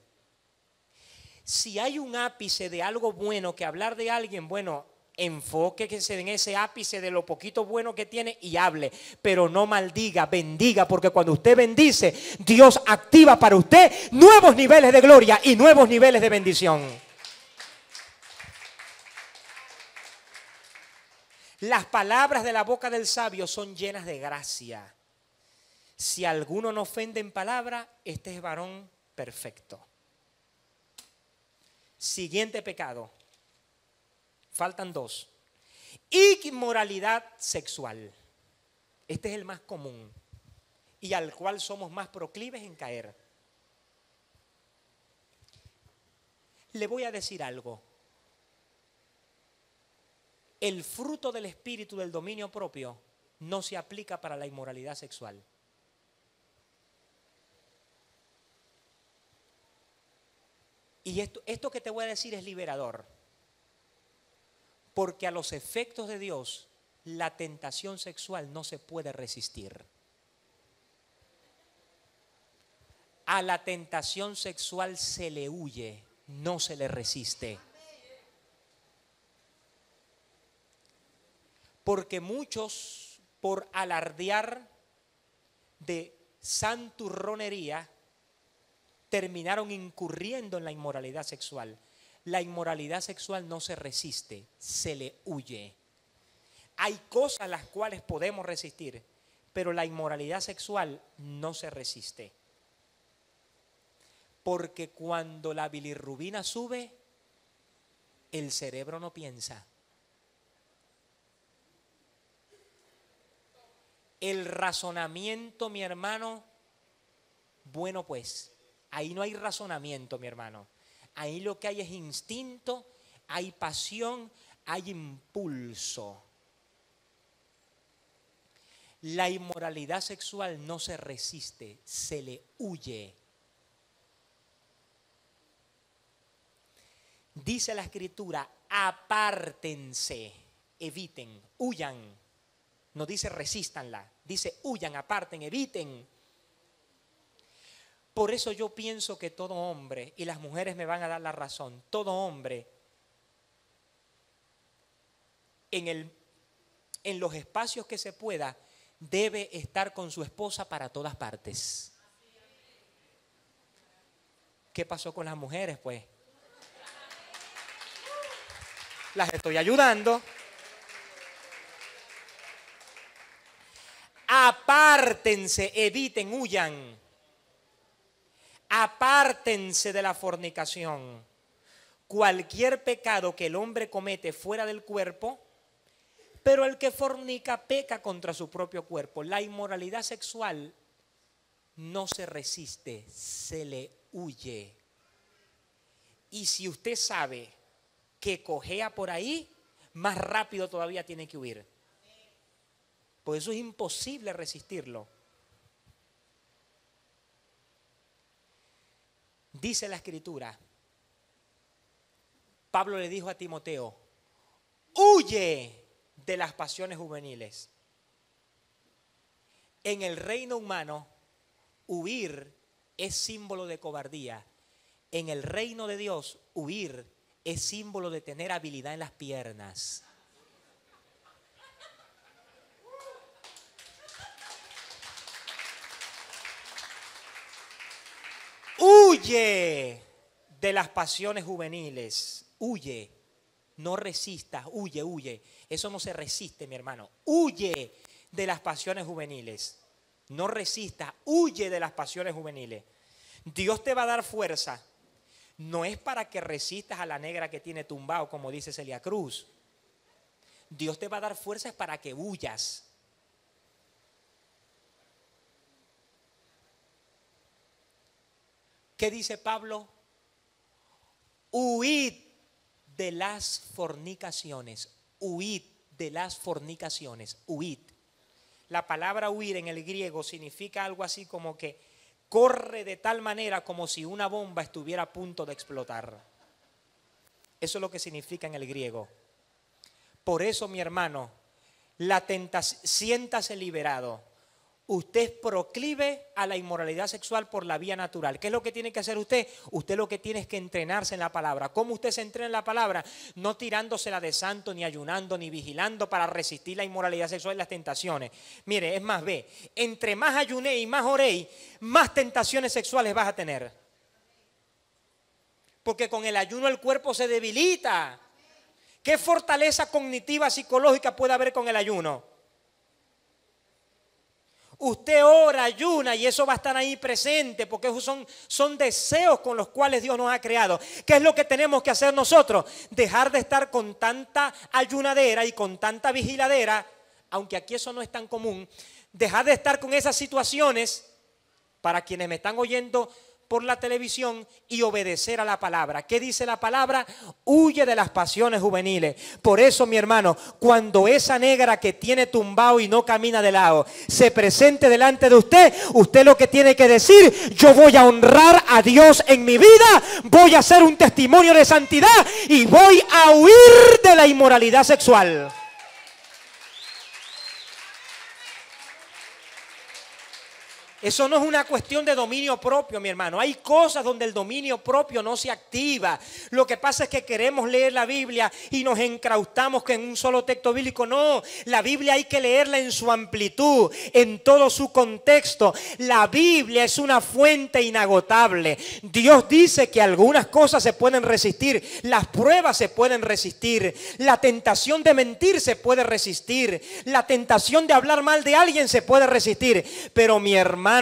Si hay un ápice de algo bueno que hablar de alguien, bueno, enfóquese en ese ápice de lo poquito bueno que tiene y hable. Pero no maldiga, bendiga, porque cuando usted bendice, Dios activa para usted nuevos niveles de gloria y nuevos niveles de bendición. Las palabras de la boca del sabio son llenas de gracia. Si alguno no ofende en palabra, este es varón perfecto. Siguiente pecado. Faltan dos. Inmoralidad sexual. Este es el más común y al cual somos más proclives en caer. Le voy a decir algo. El fruto del espíritu del dominio propio no se aplica para la inmoralidad sexual. Y esto que te voy a decir es liberador. Porque a los efectos de Dios, la tentación sexual no se puede resistir. A la tentación sexual se le huye, no se le resiste. Porque muchos, por alardear de santurronería, terminaron incurriendo en la inmoralidad sexual. La inmoralidad sexual no se resiste, se le huye. Hay cosas las cuales podemos resistir, pero la inmoralidad sexual no se resiste. Porque cuando la bilirrubina sube, el cerebro no piensa. El razonamiento, mi hermano, bueno pues, ahí no hay razonamiento, mi hermano. Ahí lo que hay es instinto, hay pasión, hay impulso. La inmoralidad sexual no se resiste, se le huye. Dice la Escritura, apártense, eviten, huyan. No dice resístanla, dice huyan, aparten, eviten. Por eso yo pienso que todo hombre, y las mujeres me van a dar la razón, todo hombre en los espacios que se pueda debe estar con su esposa para todas partes. ¿Qué pasó con las mujeres, pues? Las estoy ayudando. Apártense, eviten, huyan. Apártense de la fornicación. Cualquier pecado que el hombre comete fuera del cuerpo, pero el que fornica peca contra su propio cuerpo. La inmoralidad sexual no se resiste, se le huye. Y si usted sabe que cojea por ahí, más rápido todavía tiene que huir. Por eso es imposible resistirlo. Dice la Escritura, Pablo le dijo a Timoteo, huye de las pasiones juveniles. En el reino humano, huir es símbolo de cobardía. En el reino de Dios, huir es símbolo de tener habilidad en las piernas. Huye de las pasiones juveniles, huye, no resistas, huye, huye. Eso no se resiste, mi hermano. Huye de las pasiones juveniles, no resistas, huye de las pasiones juveniles. Dios te va a dar fuerza, no es para que resistas a la negra que tiene tumbado, como dice Celia Cruz. Dios te va a dar fuerza es para que huyas. ¿Qué dice Pablo? Huid de las fornicaciones. Huid de las fornicaciones. Huid. La palabra huir en el griego significa algo así como que corre de tal manera como si una bomba estuviera a punto de explotar. Eso es lo que significa en el griego. Por eso, mi hermano, la tentación, siéntase liberado. Usted es proclive a la inmoralidad sexual por la vía natural. ¿Qué es lo que tiene que hacer usted? Usted lo que tiene es que entrenarse en la palabra. ¿Cómo usted se entrena en la palabra? No tirándosela de santo, ni ayunando, ni vigilando para resistir la inmoralidad sexual y las tentaciones. Mire, es más, ve, entre más ayuné y más oré, más tentaciones sexuales vas a tener. Porque con el ayuno el cuerpo se debilita. ¿Qué fortaleza cognitiva, psicológica puede haber con el ayuno? Usted ora, ayuna y eso va a estar ahí presente porque esos son deseos con los cuales Dios nos ha creado. ¿Qué es lo que tenemos que hacer nosotros? Dejar de estar con tanta ayunadera y con tanta vigiladera, aunque aquí eso no es tan común. Dejar de estar con esas situaciones, para quienes me están oyendo por la televisión, y obedecer a la palabra. ¿Qué dice la palabra? Huye de las pasiones juveniles. Por eso, mi hermano, cuando esa negra que tiene tumbado y no camina de lado se presente delante de usted, usted lo que tiene que decir: yo voy a honrar a Dios en mi vida, voy a hacer un testimonio de santidad y voy a huir de la inmoralidad sexual. Eso no es una cuestión de dominio propio, mi hermano. Hay cosas donde el dominio propio no se activa. Lo que pasa es que queremos leer la Biblia y nos encraustamos que en un solo texto bíblico. No, la Biblia hay que leerla en su amplitud, en todo su contexto. La Biblia es una fuente inagotable. Dios dice que algunas cosas se pueden resistir, las pruebas se pueden resistir, la tentación de mentir se puede resistir, la tentación de hablar mal de alguien se puede resistir. Pero mi hermano,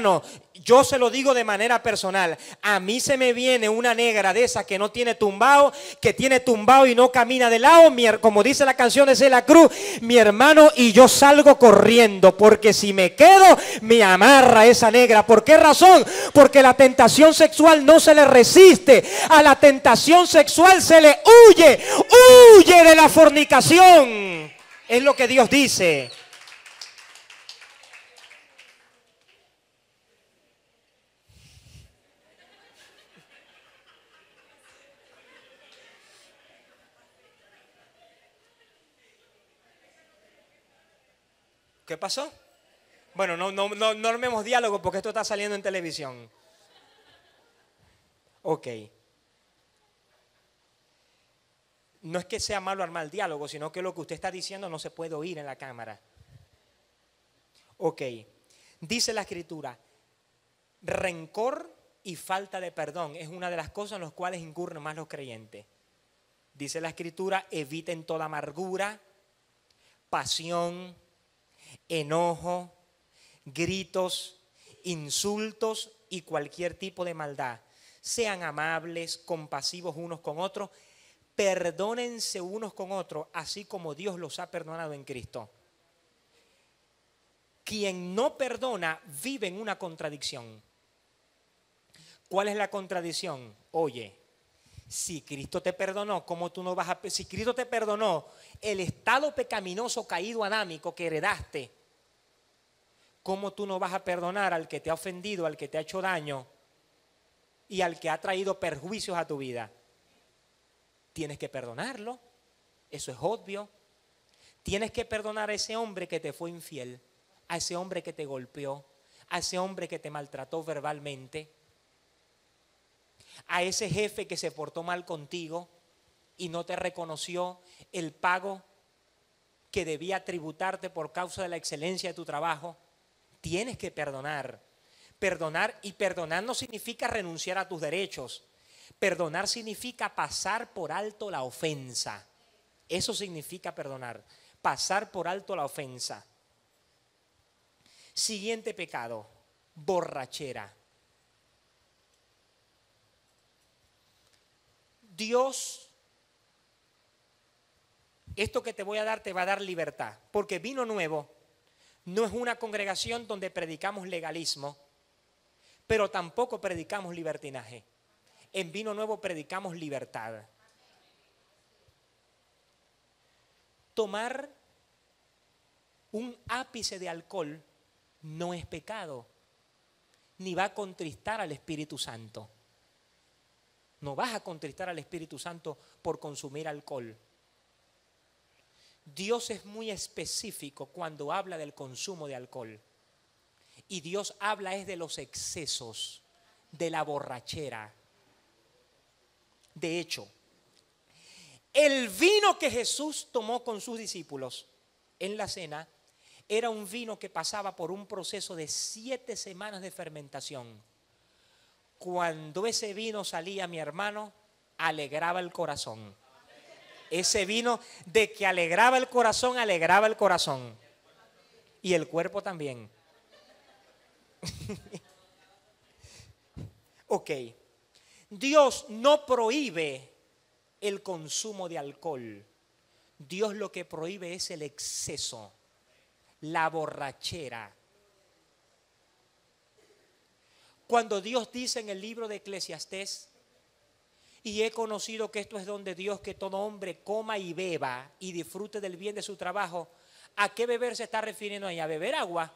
yo se lo digo de manera personal, a mí se me viene una negra de esa que no tiene tumbao, que tiene tumbao y no camina de lado, como dice la canción de Celia Cruz, mi hermano, y yo salgo corriendo, porque si me quedo, me amarra esa negra. ¿Por qué razón? Porque la tentación sexual no se le resiste, a la tentación sexual se le huye, huye de la fornicación, es lo que Dios dice. ¿Qué pasó? Bueno, no armemos diálogo porque esto está saliendo en televisión. Ok. No es que sea malo armar el diálogo, sino que lo que usted está diciendo no se puede oír en la cámara. Ok. Dice la Escritura, rencor y falta de perdón es una de las cosas en las cuales incurren más los creyentes. Dice la Escritura, eviten toda amargura, pasión, enojo, gritos, insultos y cualquier tipo de maldad. Sean amables, compasivos unos con otros, perdónense unos con otros, así como Dios los ha perdonado en Cristo. Quien no perdona vive en una contradicción. ¿Cuál es la contradicción? Oye, si Cristo te perdonó, ¿cómo tú no vas a... Si Cristo te perdonó el estado pecaminoso caído adámico que heredaste, ¿cómo tú no vas a perdonar al que te ha ofendido, al que te ha hecho daño y al que ha traído perjuicios a tu vida? Tienes que perdonarlo, eso es obvio. Tienes que perdonar a ese hombre que te fue infiel, a ese hombre que te golpeó, a ese hombre que te maltrató verbalmente, a ese jefe que se portó mal contigo y no te reconoció el pago que debía tributarte por causa de la excelencia de tu trabajo. Tienes que perdonar. Perdonar, y perdonar no significa renunciar a tus derechos. Perdonar significa pasar por alto la ofensa. Eso significa perdonar, pasar por alto la ofensa. Siguiente pecado, borrachera. Dios, esto que te voy a dar te va a dar libertad, porque Vino Nuevo no es una congregación donde predicamos legalismo, pero tampoco predicamos libertinaje. En Vino Nuevo predicamos libertad. Tomar Un ápice de alcohol no es pecado, ni va a contristar al Espíritu Santo. No vas a contristar al Espíritu Santo por consumir alcohol. Dios es muy específico cuando habla del consumo de alcohol. Y Dios habla es de los excesos, de la borrachera. De hecho, el vino que Jesús tomó con sus discípulos en la cena era un vino que pasaba por un proceso de 7 semanas de fermentación. Cuando ese vino salía, mi hermano, alegraba el corazón. Ese vino de que alegraba el corazón. Y el cuerpo también. Ok. Dios no prohíbe el consumo de alcohol. Dios lo que prohíbe es el exceso, la borrachera. Cuando Dios dice en el libro de Eclesiastés, y he conocido que esto es don de Dios, que todo hombre coma y beba y disfrute del bien de su trabajo, ¿a qué beber se está refiriendo ahí? ¿A beber agua?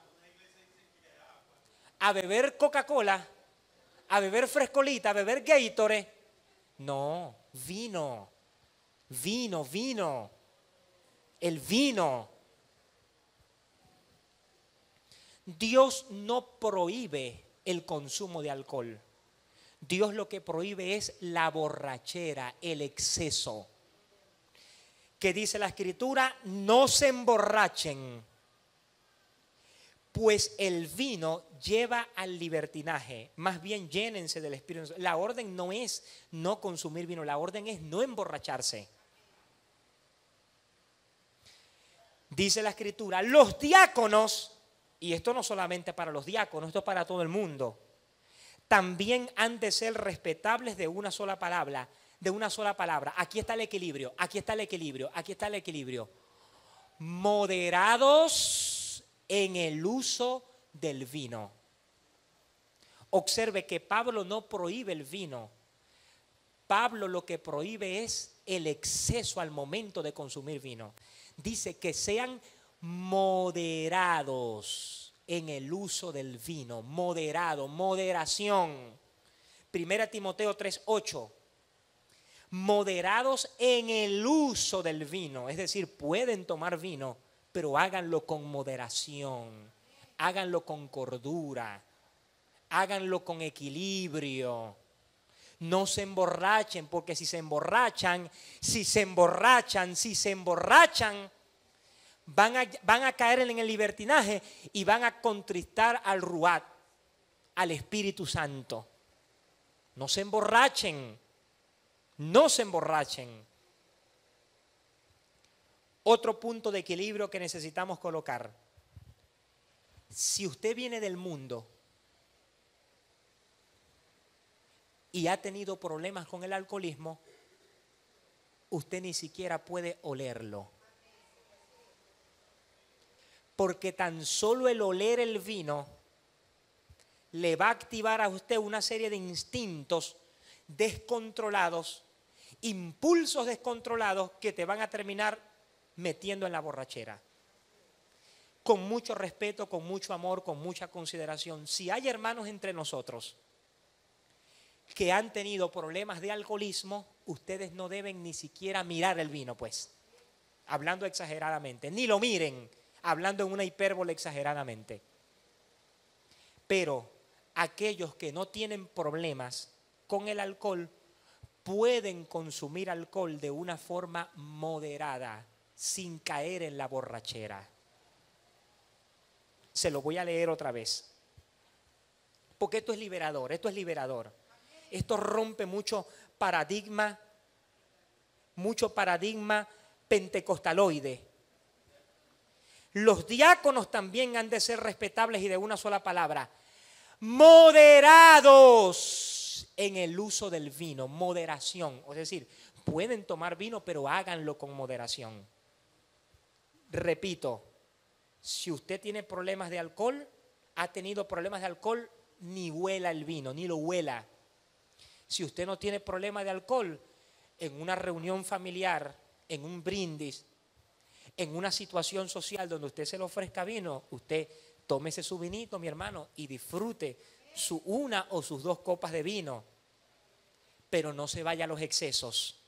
¿A beber Coca-Cola? ¿A beber frescolita? ¿A beber Gatorade? No, vino. El vino. Dios no prohíbe el consumo de alcohol. Dios lo que prohíbe es la borrachera, el exceso. ¿Qué dice la Escritura? No se emborrachen, pues el vino lleva al libertinaje. Más bien llénense del Espíritu. La orden no es no consumir vino, la orden es no emborracharse. Dice la Escritura, los diáconos, y esto no solamente para los diáconos, esto es para todo el mundo, también han de ser respetables de una sola palabra, Aquí está el equilibrio, Moderados en el uso del vino. Observe que Pablo no prohíbe el vino. Pablo lo que prohíbe es el exceso al momento de consumir vino. Dice que sean moderados en el uso del vino. Moderación. 1 Timoteo 3:8. Moderados en el uso del vino. Es decir, pueden tomar vino, pero háganlo con moderación. Háganlo con cordura. Háganlo con equilibrio. No se emborrachen, porque si se emborrachan, van a caer en el libertinaje y van a contristar al Ruach, al Espíritu Santo. No se emborrachen. Otro punto de equilibrio que necesitamos colocar. Si usted viene del mundo y ha tenido problemas con el alcoholismo, usted ni siquiera puede olerlo. Porque tan solo el oler el vino le va a activar a usted una serie de instintos descontrolados, impulsos descontrolados que te van a terminar metiendo en la borrachera. Con mucho respeto, con mucho amor, con mucha consideración. Si hay hermanos entre nosotros que han tenido problemas de alcoholismo, ustedes no deben ni siquiera mirar el vino, pues, hablando exageradamente, ni lo miren, hablando en una hipérbole exageradamente. Pero aquellos que no tienen problemas con el alcohol pueden consumir alcohol de una forma moderada, sin caer en la borrachera. Se lo voy a leer otra vez, porque esto es liberador. Esto rompe mucho paradigma pentecostaloide. Los diáconos también han de ser respetables y de una sola palabra. Moderados en el uso del vino. Moderación. Es decir, pueden tomar vino, pero háganlo con moderación. Repito, si usted tiene problemas de alcohol, ha tenido problemas de alcohol, ni huela el vino, ni lo huela. Si usted no tiene problema de alcohol, en una reunión familiar, en un brindis, en una situación social donde usted se le ofrezca vino, usted tómese su vinito, mi hermano, y disfrute su una o sus 2 copas de vino. Pero no se vaya a los excesos.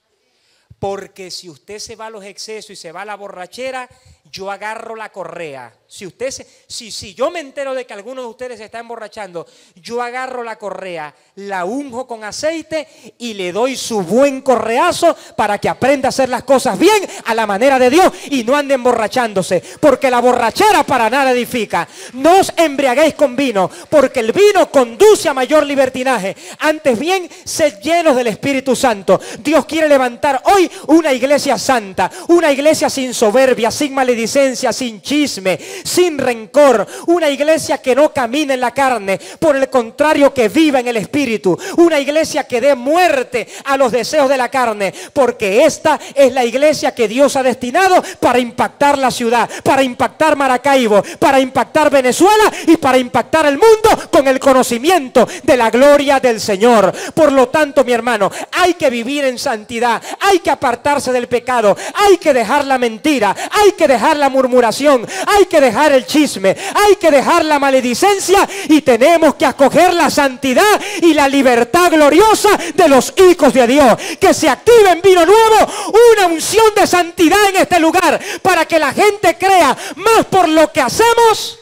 Porque si usted se va a los excesos y se va a la borrachera, yo agarro la correa. Si yo me entero de que alguno de ustedes se está emborrachando, yo agarro la correa, la unjo con aceite y le doy su buen correazo para que aprenda a hacer las cosas bien a la manera de Dios y no ande emborrachándose. Porque la borrachera para nada edifica. No os embriaguéis con vino, porque el vino conduce a mayor libertinaje. Antes bien, sed llenos del Espíritu Santo. Dios quiere levantar hoy una iglesia santa, una iglesia sin soberbia, sin maledicencia, sin chisme, sin rencor, una iglesia que no camina en la carne, por el contrario que viva en el Espíritu, una iglesia que dé muerte a los deseos de la carne, porque esta es la iglesia que Dios ha destinado para impactar la ciudad, para impactar Maracaibo, para impactar Venezuela y para impactar el mundo con el conocimiento de la gloria del Señor. Por lo tanto, mi hermano, hay que vivir en santidad, hay que apartarse del pecado, hay que dejar la mentira, hay que dejar la murmuración, hay que dejar el chisme, hay que dejar la maledicencia y tenemos que acoger la santidad y la libertad gloriosa de los hijos de Dios. Que se active en Vino Nuevo una unción de santidad en este lugar para que la gente crea más por lo que hacemos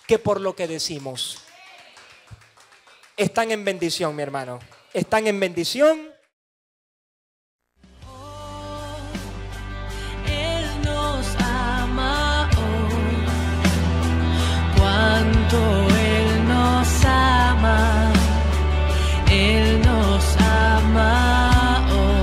que por lo que decimos. Están en bendición, mi hermano. Están en bendición. Cuánto Él nos ama, Él nos ama hoy.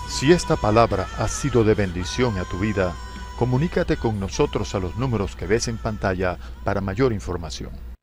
Si esta palabra ha sido de bendición a tu vida, comunícate con nosotros a los números que ves en pantalla para mayor información.